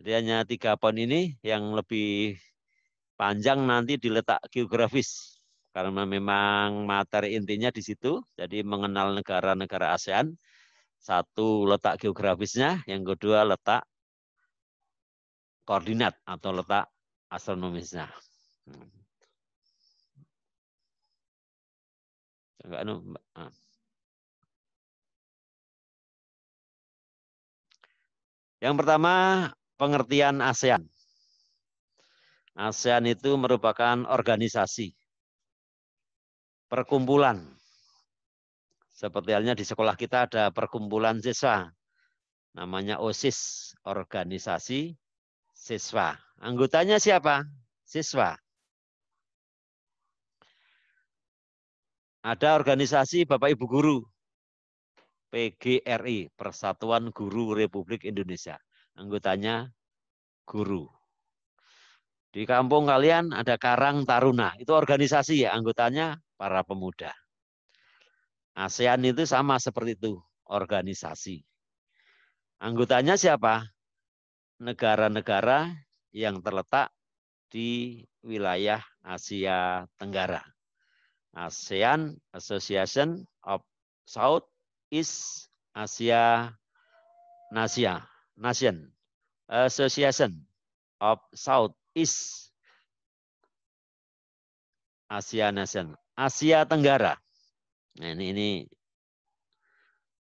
Jadi hanya 3 poin ini yang lebih panjang nanti di letak geografis. Karena memang materi intinya di situ, jadi mengenal negara-negara ASEAN. 1, letak geografisnya, yang kedua letak koordinat atau letak astronomisnya. Yang pertama, pengertian ASEAN. ASEAN itu merupakan organisasi, perkumpulan. Seperti halnya di sekolah kita ada perkumpulan siswa, namanya OSIS, organisasi siswa. Anggotanya siapa? Siswa. Ada organisasi Bapak Ibu Guru, PGRI, Persatuan Guru Republik Indonesia. Anggotanya guru. Di kampung kalian ada Karang Taruna, itu organisasi ya, anggotanya para pemuda. ASEAN itu sama seperti itu, organisasi. Anggotanya siapa? Negara-negara yang terletak di wilayah Asia Tenggara. ASEAN, Association of Southeast Asia Nation. Association of Southeast Asia Nation. Asia Tenggara. Nah, ini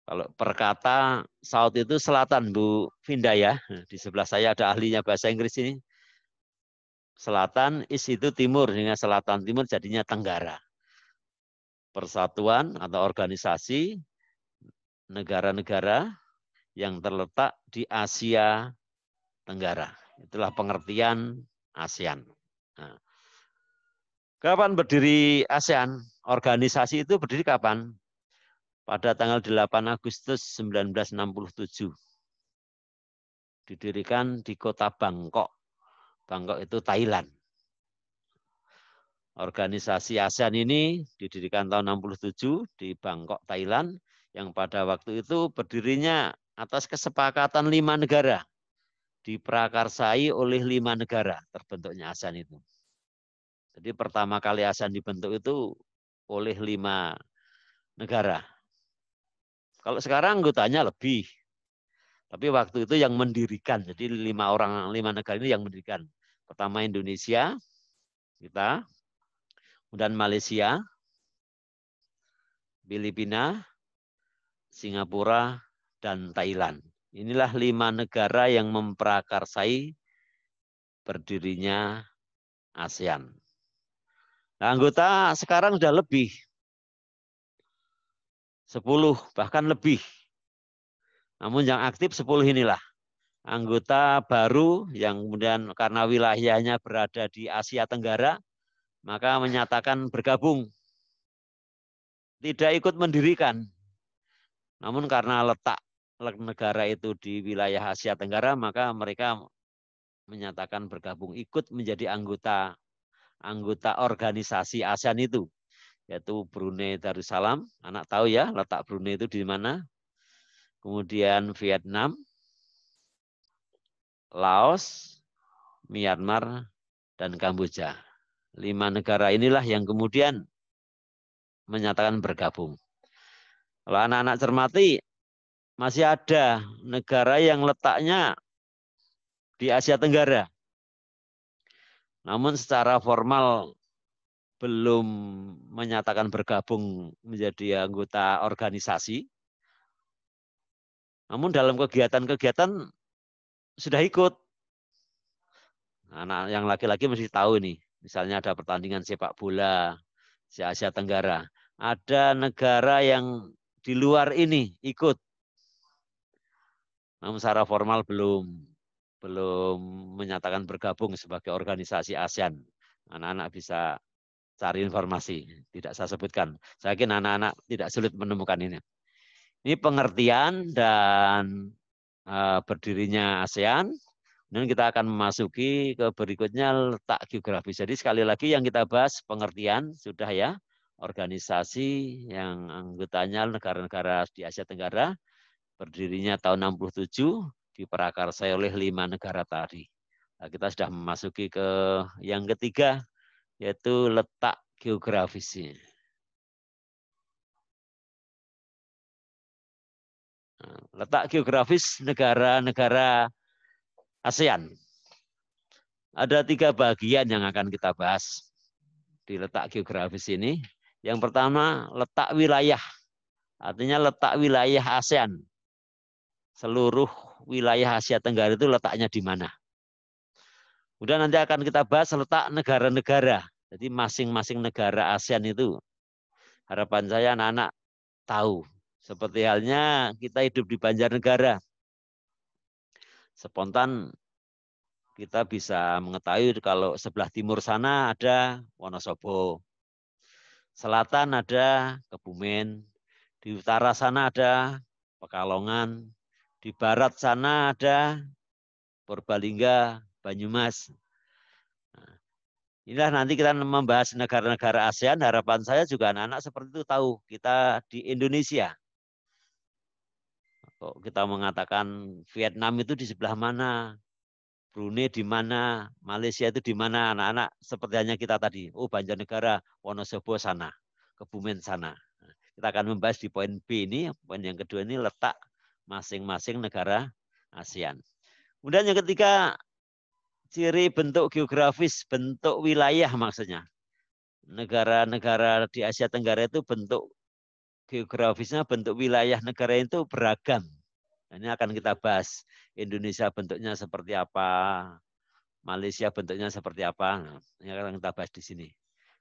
kalau perkata South itu selatan, Bu Vinda ya. Di sebelah saya ada ahlinya bahasa Inggris ini. Selatan, East itu timur, sehingga selatan timur jadinya Tenggara. Persatuan atau organisasi negara-negara yang terletak di Asia Tenggara. Itulah pengertian ASEAN. Nah, kapan berdiri ASEAN? Organisasi itu berdiri kapan? Pada tanggal 8 Agustus 1967. Didirikan di kota Bangkok. Bangkok itu Thailand. Organisasi ASEAN ini didirikan tahun 67 di Bangkok, Thailand, yang pada waktu itu berdirinya atas kesepakatan 5 negara. Diprakarsai oleh 5 negara terbentuknya ASEAN itu. Jadi pertama kali ASEAN dibentuk itu oleh 5 negara. Kalau sekarang anggotanya lebih. Tapi waktu itu yang mendirikan. Jadi 5 negara ini yang mendirikan. Pertama Indonesia, kita, kemudian Malaysia, Filipina, Singapura, dan Thailand. Inilah 5 negara yang memprakarsai berdirinya ASEAN. Nah, anggota sekarang sudah lebih. 10, bahkan lebih. Namun yang aktif 10 inilah. Anggota baru yang kemudian karena wilayahnya berada di Asia Tenggara, maka menyatakan bergabung. Tidak ikut mendirikan. Namun karena letak negara itu di wilayah Asia Tenggara, maka mereka menyatakan bergabung, ikut menjadi anggota organisasi ASEAN itu, yaitu Brunei Darussalam. Anak tahu ya letak Brunei itu di mana? Kemudian Vietnam, Laos, Myanmar, dan Kamboja. 5 negara inilah yang kemudian menyatakan bergabung. Kalau anak-anak cermati, masih ada negara yang letaknya di Asia Tenggara. Namun secara formal belum menyatakan bergabung menjadi anggota organisasi. Namun dalam kegiatan-kegiatan sudah ikut. Anak yang laki-laki mesti tahu nih. Misalnya ada pertandingan sepak bola di Asia Tenggara. Ada negara yang di luar ini ikut. Namun secara formal belum menyatakan bergabung sebagai organisasi ASEAN. Anak-anak bisa cari informasi. Tidak saya sebutkan. Saya yakin anak-anak tidak sulit menemukan ini. Ini pengertian dan berdirinya ASEAN. Dan kita akan memasuki ke berikutnya letak geografis. Jadi sekali lagi yang kita bahas pengertian sudah ya. Organisasi yang anggotanya negara-negara di Asia Tenggara. Berdirinya tahun 67. Diprakarsai oleh 5 negara tadi. Nah, kita sudah memasuki ke yang ketiga. Yaitu letak geografisnya. Letak geografis negara-negara ASEAN. Ada 3 bagian yang akan kita bahas di letak geografis ini. Yang pertama, letak wilayah. Artinya letak wilayah ASEAN. Seluruh wilayah Asia Tenggara itu letaknya di mana. Kemudian nanti akan kita bahas letak negara-negara. Jadi masing-masing negara ASEAN itu. Harapan saya anak-anak tahu. Seperti halnya kita hidup di Banjarnegara. Spontan kita bisa mengetahui kalau sebelah timur sana ada Wonosobo. Selatan ada Kebumen. Di utara sana ada Pekalongan. Di barat sana ada Purbalingga, Banyumas. Nah, inilah nanti kita membahas negara-negara ASEAN. Harapan saya juga anak-anak seperti itu tahu. Kita di Indonesia. Kok kita mengatakan Vietnam itu di sebelah mana? Brunei di mana? Malaysia itu di mana? Anak-anak seperti hanya kita tadi. Oh, Banjarnegara, Wonosobo sana. Kebumen sana. Kita akan membahas di poin B ini. Poin yang kedua ini letak masing-masing negara ASEAN. Kemudian yang ketiga, ciri bentuk geografis, bentuk wilayah maksudnya. Negara-negara di Asia Tenggara itu bentuk geografisnya, bentuk wilayah negara itu beragam. Ini akan kita bahas. Indonesia bentuknya seperti apa, Malaysia bentuknya seperti apa. Nah, ini akan kita bahas di sini.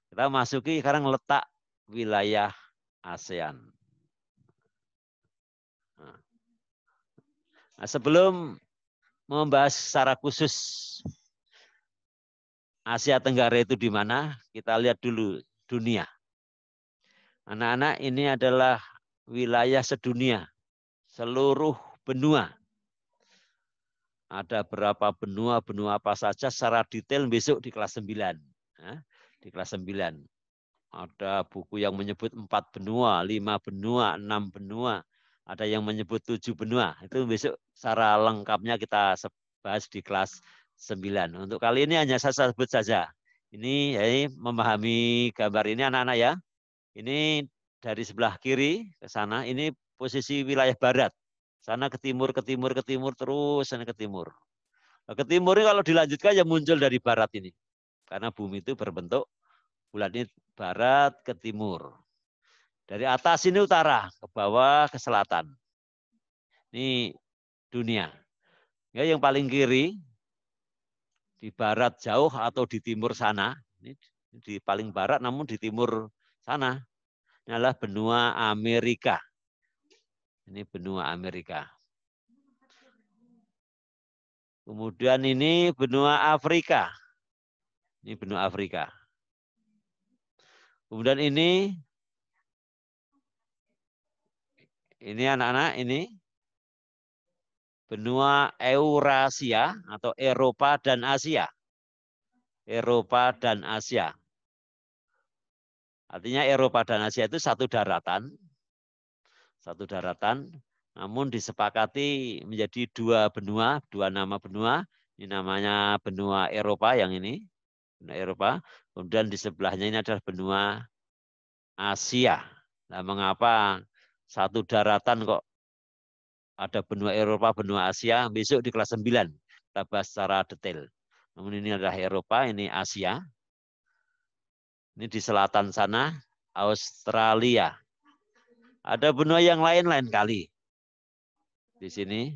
Kita masuki sekarang letak wilayah ASEAN. Nah, Nah, sebelum membahas secara khusus Asia Tenggara itu di mana, kita lihat dulu dunia. Anak-anak, ini adalah wilayah sedunia, seluruh benua. Ada berapa benua, benua apa saja secara detail besok di kelas 9. Nah, di kelas 9. Ada buku yang menyebut 4 benua, 5 benua, 6 benua. Ada yang menyebut 7 benua. Itu besok secara lengkapnya kita bahas di kelas 9. Untuk kali ini hanya saya sebut saja. Ini memahami gambar ini anak-anak ya. Ini dari sebelah kiri ke sana, ini posisi wilayah barat. Sana ke timur, ke timur, ke timur, terus sana ke timur. Nah, ke timur ini kalau dilanjutkan ya muncul dari barat ini. Karena bumi itu berbentuk bulat, ini barat ke timur. Dari atas ini utara, ke bawah ke selatan. Ini dunia. Ya, yang paling kiri, di barat jauh atau di timur sana, ini di paling barat namun di timur sana, ini adalah benua Amerika. Ini benua Amerika. Kemudian ini benua Afrika. Ini benua Afrika. Kemudian ini anak-anak, ini benua Eurasia atau Eropa dan Asia. Eropa dan Asia. Artinya Eropa dan Asia itu satu daratan. Satu daratan. Namun disepakati menjadi dua benua, dua nama benua. Ini namanya benua Eropa yang ini. Benua Eropa. Kemudian di sebelahnya ini adalah benua Asia. Nah, mengapa satu daratan kok ada benua Eropa, benua Asia? Besok di kelas 9 kita bahas secara detail. Namun ini adalah Eropa, ini Asia. Ini di selatan sana, Australia. Ada benua yang lain kali. Di sini.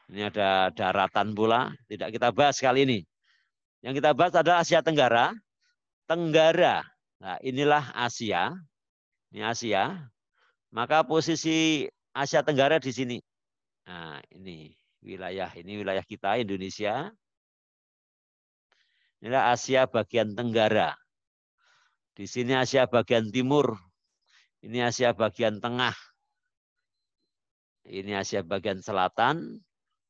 Ini ada daratan pula. Tidak kita bahas kali ini. Yang kita bahas adalah Asia Tenggara. Tenggara. Nah, inilah Asia. Ini Asia. Maka posisi Asia Tenggara di sini. Nah, ini wilayah kita, Indonesia. Inilah Asia bagian Tenggara. Di sini Asia bagian Timur. Ini Asia bagian Tengah. Ini Asia bagian Selatan.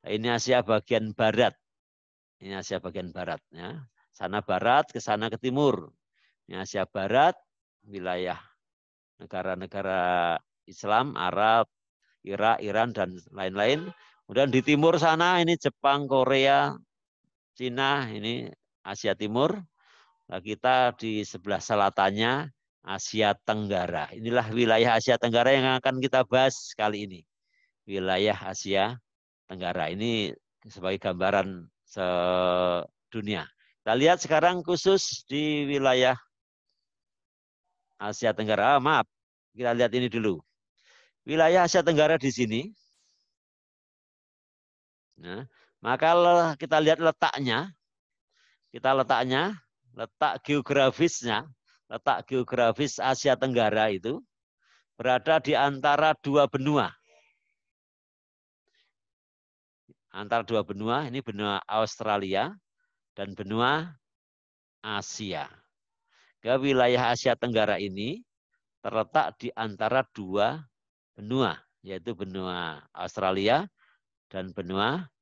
Ini Asia bagian Barat. Ini Asia bagian Barat. Ya. Sana Barat, ke sana ke Timur. Ini Asia Barat, wilayah negara-negara Islam, Arab, Irak, Iran, dan lain-lain. Kemudian di timur sana ini Jepang, Korea, Cina, ini Asia Timur. Nah, kita di sebelah selatannya Asia Tenggara. Inilah wilayah Asia Tenggara yang akan kita bahas kali ini. Wilayah Asia Tenggara. Ini sebagai gambaran sedunia. Kita lihat sekarang khusus di wilayah Asia Tenggara. Maaf, kita lihat ini dulu. Wilayah Asia Tenggara di sini. Nah, maka kita lihat letaknya. Letak geografisnya, letak geografis Asia Tenggara itu berada di antara dua benua. Antara dua benua, ini benua Australia dan benua Asia. Ke wilayah Asia Tenggara ini terletak di antara dua benua, yaitu benua Australia dan benua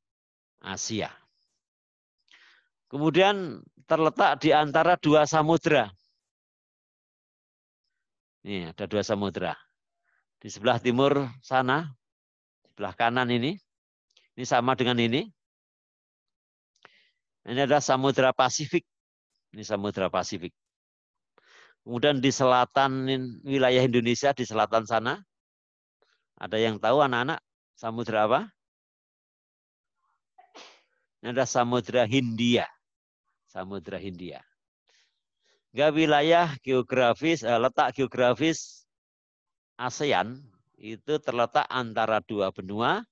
Asia. Kemudian terletak di antara dua samudra. Ini ada dua samudra. Di sebelah timur sana, sebelah kanan ini sama dengan ini. Ini adalah Samudra Pasifik. Ini Samudra Pasifik. Kemudian di selatan wilayah Indonesia, di selatan sana, ada yang tahu anak-anak samudra apa? Ini adalah Samudra Hindia. Samudra Hindia. Enggak, wilayah geografis, letak geografis ASEAN itu terletak antara dua benua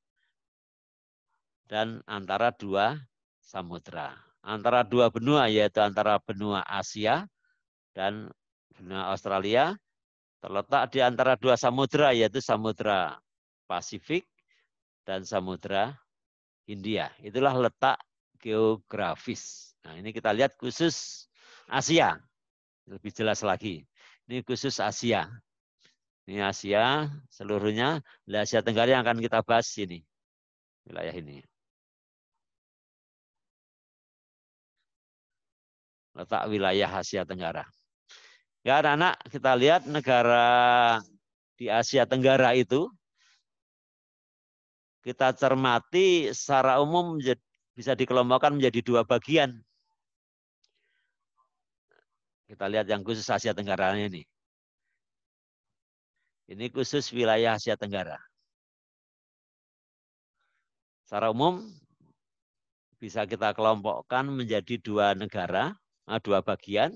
dan antara dua samudra. Antara dua benua, yaitu antara benua Asia dan benua Australia, terletak di antara dua samudra, yaitu Samudra Pasifik dan Samudra Hindia. Itulah letak geografis. Nah, ini kita lihat khusus Asia. Lebih jelas lagi. Ini khusus Asia. Ini Asia seluruhnya. Asia Tenggara yang akan kita bahas ini. Wilayah ini. Letak wilayah Asia Tenggara. Ya, anak-anak, kita lihat negara di Asia Tenggara itu kita cermati secara umum bisa dikelompokkan menjadi dua bagian. Kita lihat yang khusus Asia Tenggara ini. Ini khusus wilayah Asia Tenggara. Secara umum bisa kita kelompokkan menjadi dua negara, dua bagian.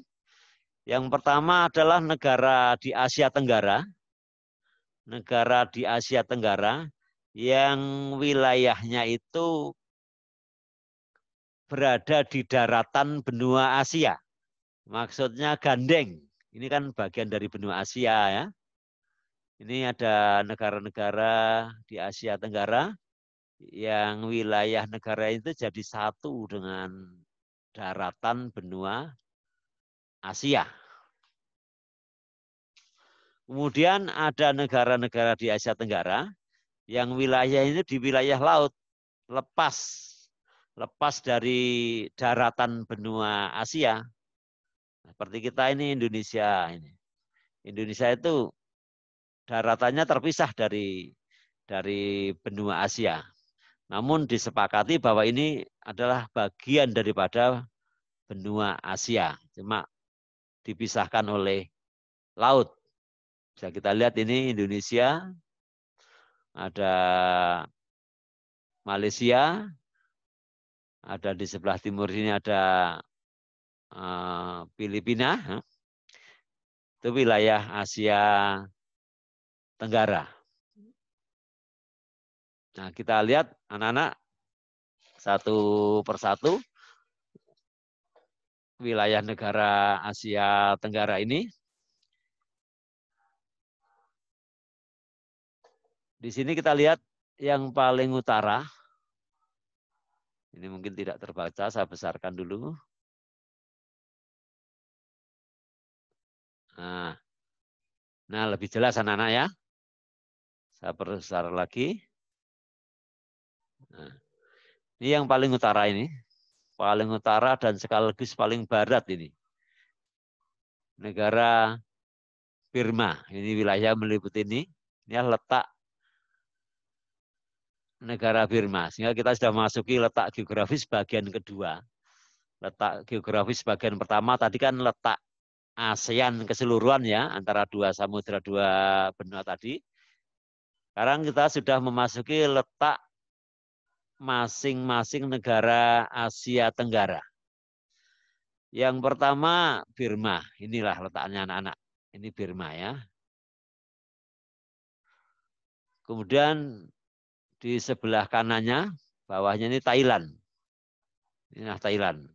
Yang pertama adalah negara di Asia Tenggara. Negara di Asia Tenggara yang wilayahnya itu berada di daratan benua Asia. Maksudnya gandeng. Ini kan bagian dari benua Asia ya. Ini ada negara-negara di Asia Tenggara yang wilayah negara itu jadi satu dengan daratan benua Asia. Kemudian ada negara-negara di Asia Tenggara yang wilayah ini di wilayah laut, lepas dari daratan benua Asia. Seperti kita ini Indonesia ini. Indonesia itu daratannya terpisah dari benua Asia. Namun disepakati bahwa ini adalah bagian daripada benua Asia. Cuma dipisahkan oleh laut. Bisa kita lihat ini Indonesia, ada Malaysia, ada di sebelah timur sini ada Filipina. Itu wilayah Asia Tenggara. Nah, kita lihat anak-anak satu persatu wilayah negara Asia Tenggara ini. Di sini kita lihat yang paling utara. Ini mungkin tidak terbaca, saya besarkan dulu. Nah, lebih jelas anak-anak ya. Saya perbesar lagi. Nah, ini yang paling utara ini. Paling utara dan sekaligus paling barat ini. Negara Burma. Ini wilayah meliputi ini. Ini letak negara Burma. Sehingga kita sudah memasuki letak geografis bagian kedua. Letak geografis bagian pertama tadi kan letak ASEAN keseluruhan ya, antara dua samudra, dua benua tadi. Sekarang kita sudah memasuki letak masing-masing negara Asia Tenggara. Yang pertama Burma, inilah letaknya anak-anak. Ini Burma ya. Kemudian di sebelah kanannya, bawahnya ini Thailand. Inilah Thailand.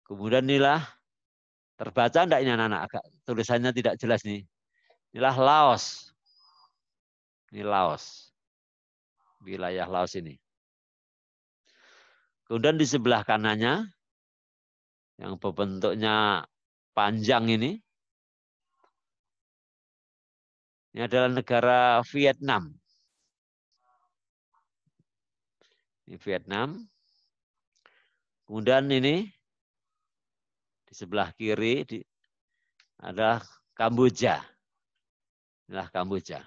Kemudian inilah, terbaca enggak ini anak-anak? Agak tulisannya tidak jelas nih. Inilah Laos. Ini Laos. Wilayah Laos ini. Kemudian di sebelah kanannya, yang berbentuknya panjang ini adalah negara Vietnam. Ini Vietnam. Kemudian ini di sebelah kiri ada Kamboja. Inilah Kamboja.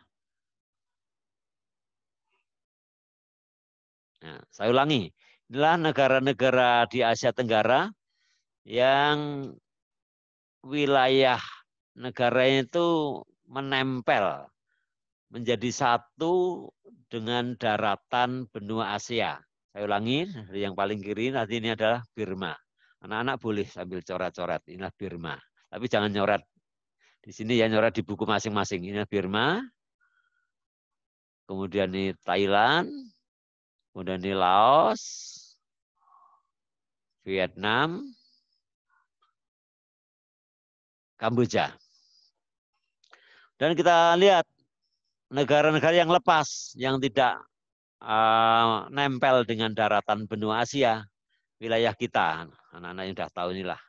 Nah, saya ulangi. Inilah negara-negara di Asia Tenggara yang wilayah negaranya itu menempel menjadi satu dengan daratan benua Asia. Saya ulangi, yang paling kiri nanti ini adalah Burma. Anak-anak boleh sambil coret-coret, inilah Burma. Tapi jangan nyoret di sini ya, nyoret di buku masing-masing. Ini Burma, kemudian ini Thailand, kemudian ini Laos, Vietnam, Kamboja. Dan kita lihat negara-negara yang lepas, yang tidak nempel dengan daratan benua Asia, wilayah kita, anak-anak yang sudah tahu inilah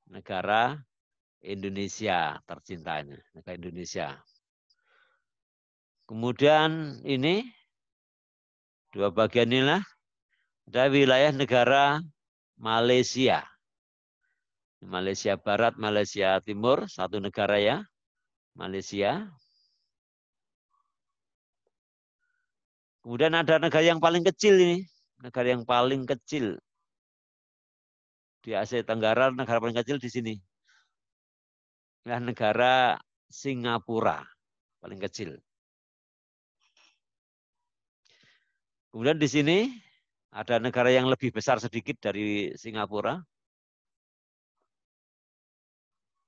negara Indonesia tercinta ini, negara Indonesia. Kemudian ini dua bagian inilah ada wilayah negara Malaysia. Malaysia Barat, Malaysia Timur, satu negara ya, Malaysia. Kemudian ada negara yang paling kecil ini, negara yang paling kecil di Asia Tenggara, negara paling kecil di sini. Ya, negara Singapura, paling kecil. Kemudian di sini ada negara yang lebih besar sedikit dari Singapura.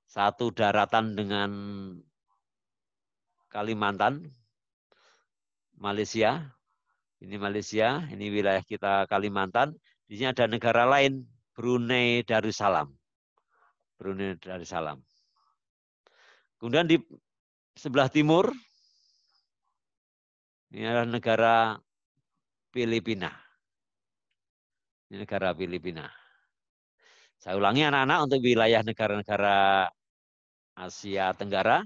Satu daratan dengan Kalimantan, Malaysia. Ini Malaysia, ini wilayah kita Kalimantan. Di sini ada negara lain, Brunei Darussalam. Brunei Darussalam. Kemudian di sebelah timur, ini adalah negara Filipina. Ini negara Filipina. Saya ulangi anak-anak untuk wilayah negara-negara Asia Tenggara,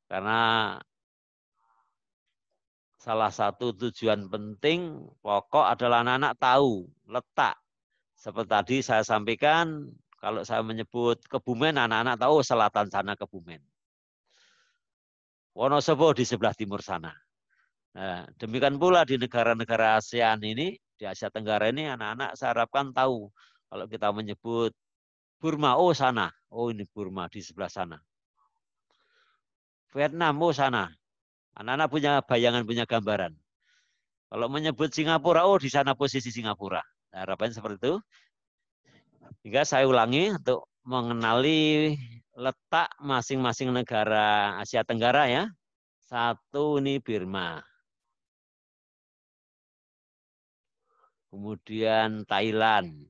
karena salah satu tujuan penting pokok adalah anak-anak tahu letak. Seperti tadi saya sampaikan, kalau saya menyebut Kebumen, anak-anak tahu selatan sana Kebumen. Wonosobo di sebelah timur sana. Nah, demikian pula di negara-negara ASEAN ini, di Asia Tenggara ini, anak-anak saya harapkan tahu. Kalau kita menyebut Burma, oh sana. Oh ini Burma di sebelah sana. Vietnam, oh sana. Anak-anak punya bayangan, punya gambaran. Kalau menyebut Singapura, oh di sana posisi Singapura. Nah, harapannya seperti itu. Hingga saya ulangi untuk mengenali letak masing-masing negara Asia Tenggara ya. Satu ini Burma. Kemudian Thailand.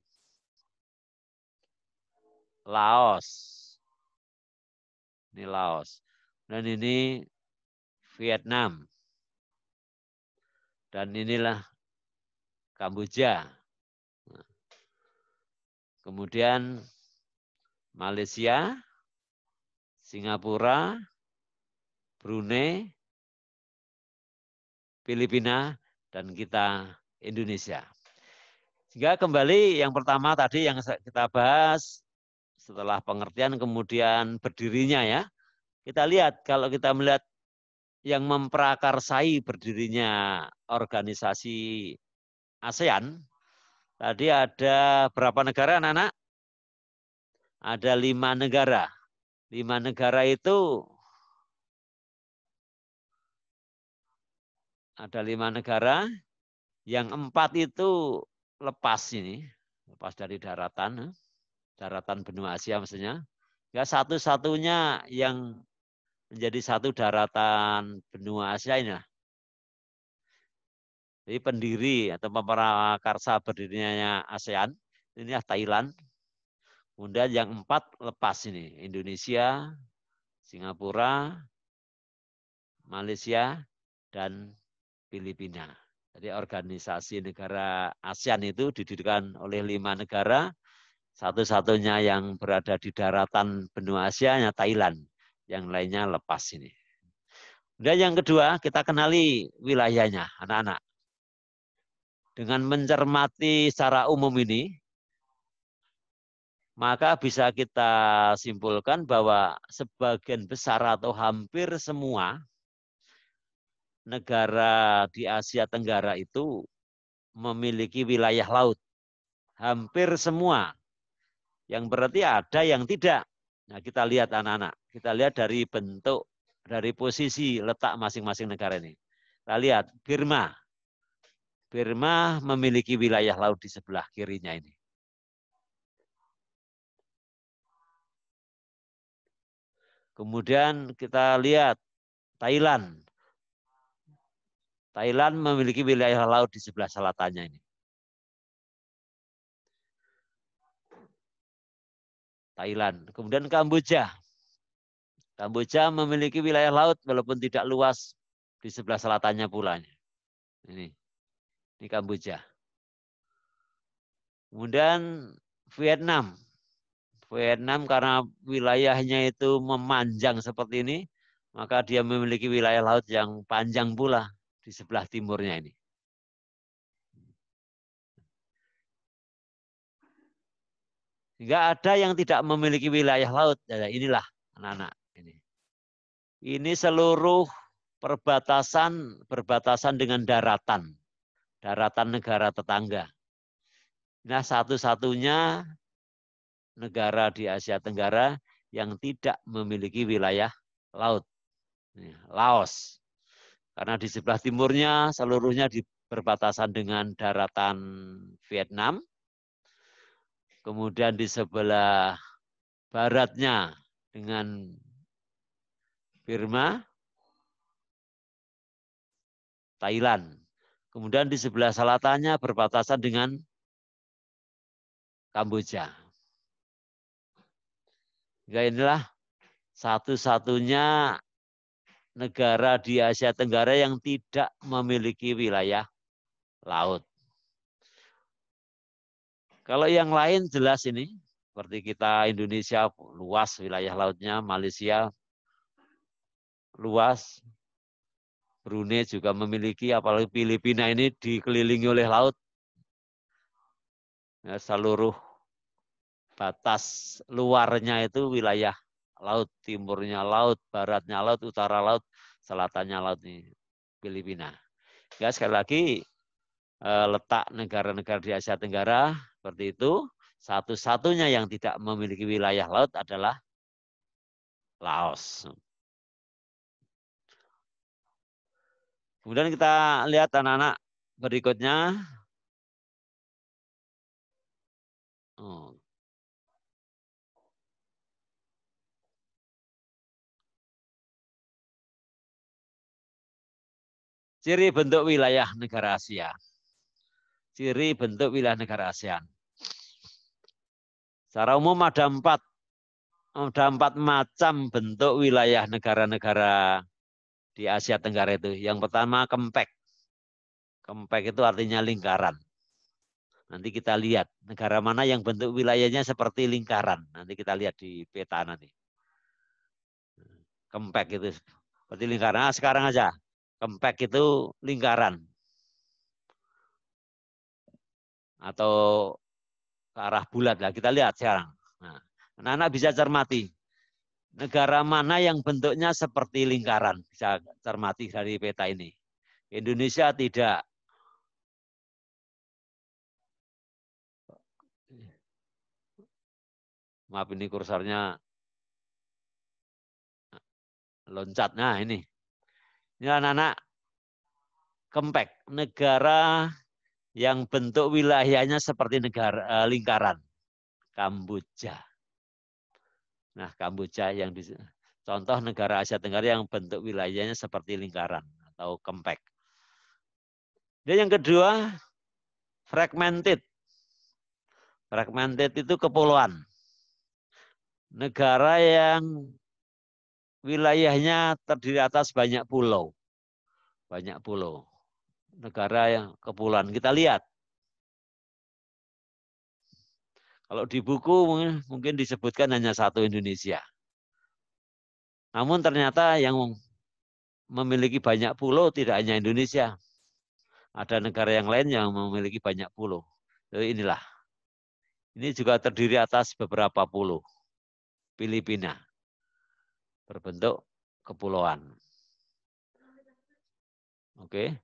Laos. Ini Laos. Dan ini Vietnam. Dan inilah Kamboja. Kemudian Malaysia, Singapura, Brunei, Filipina, dan kita Indonesia. Sehingga kembali yang pertama tadi yang kita bahas setelah pengertian kemudian berdirinya ya. Kita lihat kalau kita melihat yang memprakarsai berdirinya organisasi ASEAN, tadi ada berapa negara anak-anak? Ada 5 negara. 5 negara itu ada 5 negara, yang 4 itu lepas ini, lepas dari daratan benua Asia maksudnya. Ya satu-satunya yang menjadi satu daratan benua Asia ini. Jadi pendiri atau pemprakarsa berdirinya ASEAN ini Thailand. Kemudian yang 4 lepas ini Indonesia, Singapura, Malaysia, dan Filipina. Jadi organisasi negara ASEAN itu didirikan oleh 5 negara. Satu-satunya yang berada di daratan benua Asia hanya Thailand. Yang lainnya lepas ini. Dan yang kedua, kita kenali wilayahnya, anak-anak. Dengan mencermati secara umum ini, maka bisa kita simpulkan bahwa sebagian besar atau hampir semua negara di Asia Tenggara itu memiliki wilayah laut. Hampir semua. Yang berarti ada yang tidak. Nah, kita lihat anak-anak. Kita lihat dari bentuk, dari posisi letak masing-masing negara ini. Kita lihat Burma. Burma memiliki wilayah laut di sebelah kirinya ini. Kemudian kita lihat Thailand. Thailand memiliki wilayah laut di sebelah selatannya ini. Thailand. Kemudian Kamboja. Kamboja memiliki wilayah laut walaupun tidak luas di sebelah selatannya pula. Ini Kamboja. Kemudian Vietnam. Vietnam karena wilayahnya itu memanjang seperti ini, maka dia memiliki wilayah laut yang panjang pula di sebelah timurnya ini. Hingga ada yang tidak memiliki wilayah laut. Ya, inilah anak-anak ini. Ini seluruh berbatasan dengan daratan negara tetangga. Nah, satu-satunya negara di Asia Tenggara yang tidak memiliki wilayah laut. Laos. Karena di sebelah timurnya seluruhnya berbatasan dengan daratan Vietnam. Kemudian di sebelah baratnya dengan Burma, Thailand. Kemudian di sebelah selatannya berbatasan dengan Kamboja. Ya, inilah satu-satunya negara di Asia Tenggara yang tidak memiliki wilayah laut. Kalau yang lain jelas ini, seperti kita Indonesia luas wilayah lautnya, Malaysia luas, Brunei juga memiliki, apalagi Filipina ini dikelilingi oleh laut. Ya, seluruh batas luarnya itu wilayah laut, timurnya laut, baratnya laut, utara laut, selatannya laut ini Filipina. Ya, sekali lagi letak negara-negara di Asia Tenggara seperti itu, satu-satunya yang tidak memiliki wilayah laut adalah Laos. Kemudian kita lihat anak-anak berikutnya. Ciri bentuk wilayah negara Asia. Ciri bentuk wilayah negara ASEAN. Secara umum ada empat macam bentuk wilayah negara-negara di Asia Tenggara itu. Yang pertama kempek. Kempek itu artinya lingkaran. Nanti kita lihat negara mana yang bentuk wilayahnya seperti lingkaran. Nanti kita lihat di peta nanti. Kempek itu seperti lingkaran. Nah, sekarang aja. Kempek itu lingkaran. Atau ke arah bulat lah. Kita lihat sekarang. Nah, anak-anak bisa cermati. Negara mana yang bentuknya seperti lingkaran? Bisa cermati dari peta ini. Indonesia tidak. Maaf ini kursornya loncat. Nah ini. Ini anak-anak kempek. Negara yang bentuk wilayahnya seperti negara lingkaran. Kamboja. Nah Kamboja yang contoh negara Asia Tenggara yang bentuk wilayahnya seperti lingkaran atau kempek. Dan yang kedua, fragmented. Fragmented itu kepulauan. Negara yang wilayahnya terdiri atas banyak pulau. Banyak pulau. Negara yang kepulauan. Kita lihat. Kalau di buku mungkin disebutkan hanya satu Indonesia. Namun ternyata yang memiliki banyak pulau tidak hanya Indonesia. Ada negara yang lain yang memiliki banyak pulau. Jadi inilah. Ini juga terdiri atas beberapa pulau. Filipina. Berbentuk kepulauan. Oke.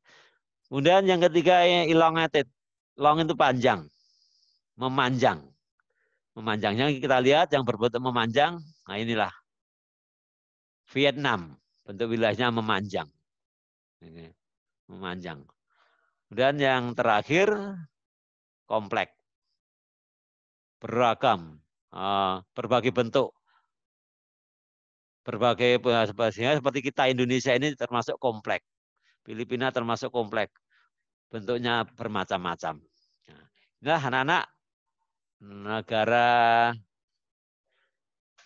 Kemudian yang ketiga elongated. Long itu panjang. Memanjang. Memanjangnya kita lihat yang berbentuk memanjang. Nah inilah. Vietnam. Bentuk wilayahnya memanjang. Ini. Memanjang. Kemudian yang terakhir kompleks. Beragam. Berbagai bentuk. Berbagai seperti kita Indonesia ini termasuk kompleks. Filipina termasuk kompleks. Bentuknya bermacam-macam. Nah, anak-anak negara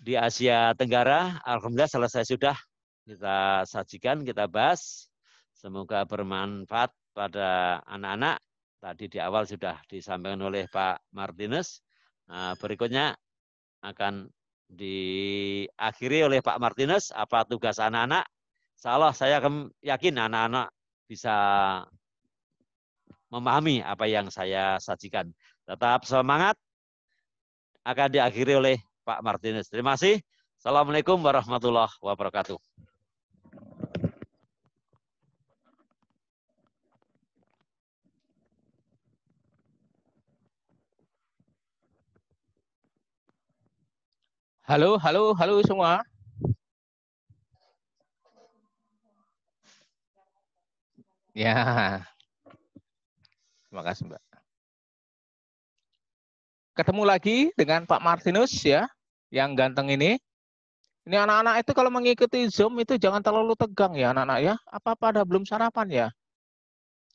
di Asia Tenggara, alhamdulillah selesai sudah kita sajikan, kita bahas. Semoga bermanfaat pada anak-anak. Tadi di awal sudah disampaikan oleh Pak Martinus. Nah, berikutnya akan diakhiri oleh Pak Martinus. Apa tugas anak-anak? Insya Allah saya yakin anak-anak bisa memahami apa yang saya sajikan. Tetap semangat. Akan diakhiri oleh Pak Martinus. Terima kasih. Assalamualaikum warahmatullahi wabarakatuh. Halo, halo, halo semua. Ya, terima kasih Mbak. Ketemu lagi dengan Pak Martinus ya, yang ganteng ini. Ini anak-anak itu kalau mengikuti Zoom itu jangan terlalu tegang ya anak-anak ya. Apa-apa ada belum sarapan ya?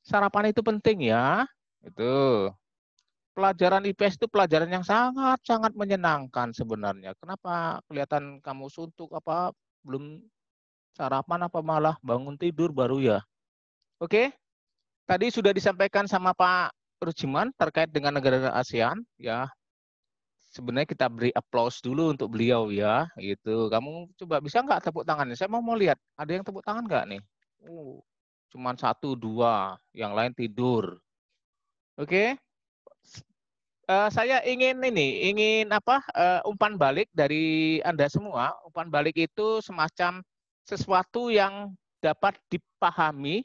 Sarapan itu penting ya. Itu. Pelajaran IPS itu pelajaran yang sangat-sangat menyenangkan sebenarnya. Kenapa kelihatan kamu suntuk apa belum sarapan apa malah bangun tidur baru ya? Oke. Tadi sudah disampaikan sama Pak Rujiman terkait dengan negara-negara ASEAN ya. Sebenarnya kita beri aplaus dulu untuk beliau ya, gitu. Kamu coba bisa nggak tepuk tangannya? Saya mau lihat. Ada yang tepuk tangan nggak nih? Cuman 1, 2, yang lain tidur. Oke. Saya ingin umpan balik dari Anda semua. Umpan balik itu semacam sesuatu yang dapat dipahami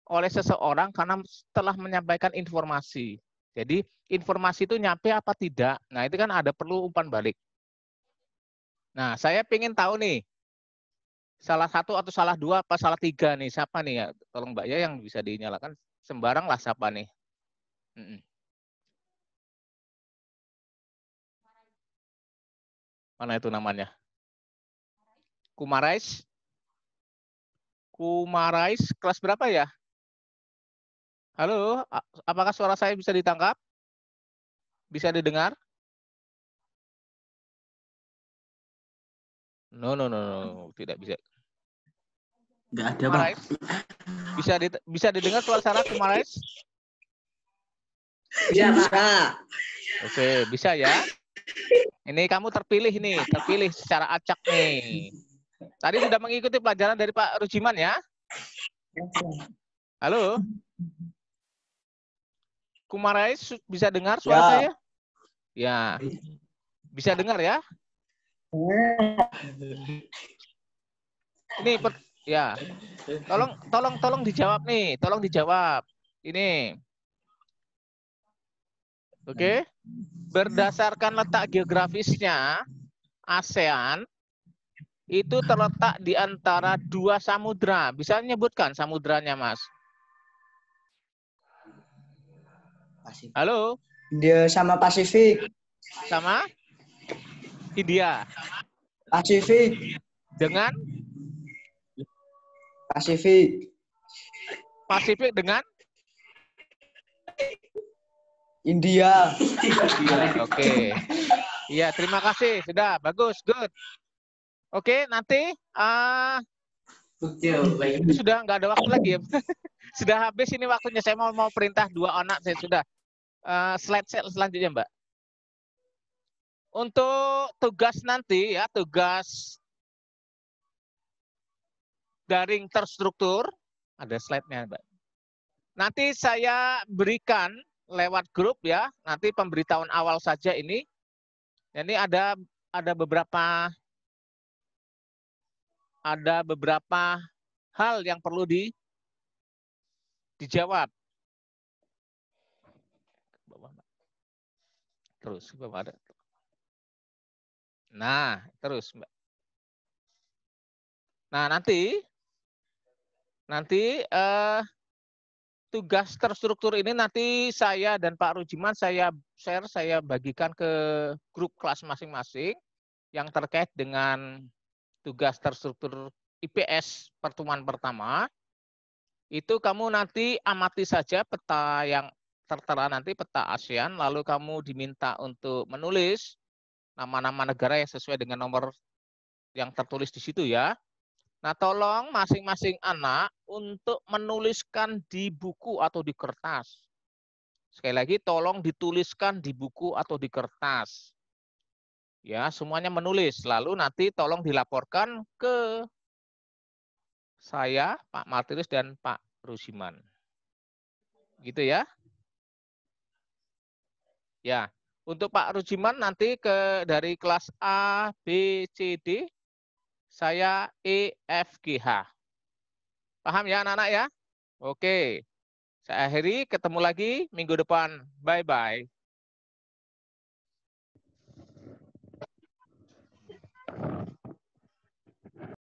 oleh seseorang karena setelah menyampaikan informasi. Jadi informasi itu nyampe apa tidak. Nah itu kan ada perlu umpan balik. Nah saya ingin tahu nih, salah satu atau salah dua apa salah tiga nih. Siapa nih ya? Tolong Mbak ya yang bisa dinyalakan. Sembarang lah siapa nih. Mana itu namanya? Kumarais. Kumarais kelas berapa ya? Halo, apakah suara saya bisa ditangkap? Bisa didengar? No, tidak bisa. Nggak ada, Pak. Bisa didengar suara Kumarais? Bisa. Oke, bisa ya. Ini kamu terpilih secara acak nih. Tadi sudah mengikuti pelajaran dari Pak Rujiman ya? Halo? Kumarais bisa dengar suara saya? Ya. Bisa dengar ya? Ini ya. Tolong dijawab nih, tolong dijawab. Ini. Oke. Berdasarkan letak geografisnya, ASEAN itu terletak di antara 2 samudra. Bisa menyebutkan samudranya, Mas? Halo? India sama Pasifik. Sama? India. Pasifik. Dengan? Pasifik. Pasifik dengan? India. Oke. Iya, terima kasih. Sudah, bagus, good. Oke, nanti sudah nggak ada waktu lagi ya. Sudah habis ini waktunya. Saya mau perintah 2 anak. Saya sudah slide selanjutnya, Mbak. Untuk tugas nanti ya, tugas daring terstruktur, ada slide-nya, Mbak. Nanti saya berikan lewat grup ya. Nanti pemberitahuan awal saja ini. Ini ada beberapa hal yang perlu dijawab. Terus ada. Nah, terus Mbak. Nah, nanti tugas terstruktur ini nanti saya dan Pak Rujiman saya bagikan ke grup kelas masing-masing yang terkait dengan tugas terstruktur IPS pertemuan pertama. Itu kamu nanti amati saja peta yang tertera nanti, peta ASEAN, lalu kamu diminta untuk menulis nama-nama negara yang sesuai dengan nomor yang tertulis di situ ya. Nah, tolong masing-masing anak untuk menuliskan di buku atau di kertas. Sekali lagi, tolong dituliskan di buku atau di kertas. Ya, semuanya menulis. Lalu nanti tolong dilaporkan ke saya, Pak Martinus, dan Pak Rusiman. Gitu ya. Ya, untuk Pak Rujiman nanti dari kelas A, B, C, D, saya E, F, G, H. Paham ya anak-anak ya? Oke, saya akhiri, ketemu lagi minggu depan. Bye-bye.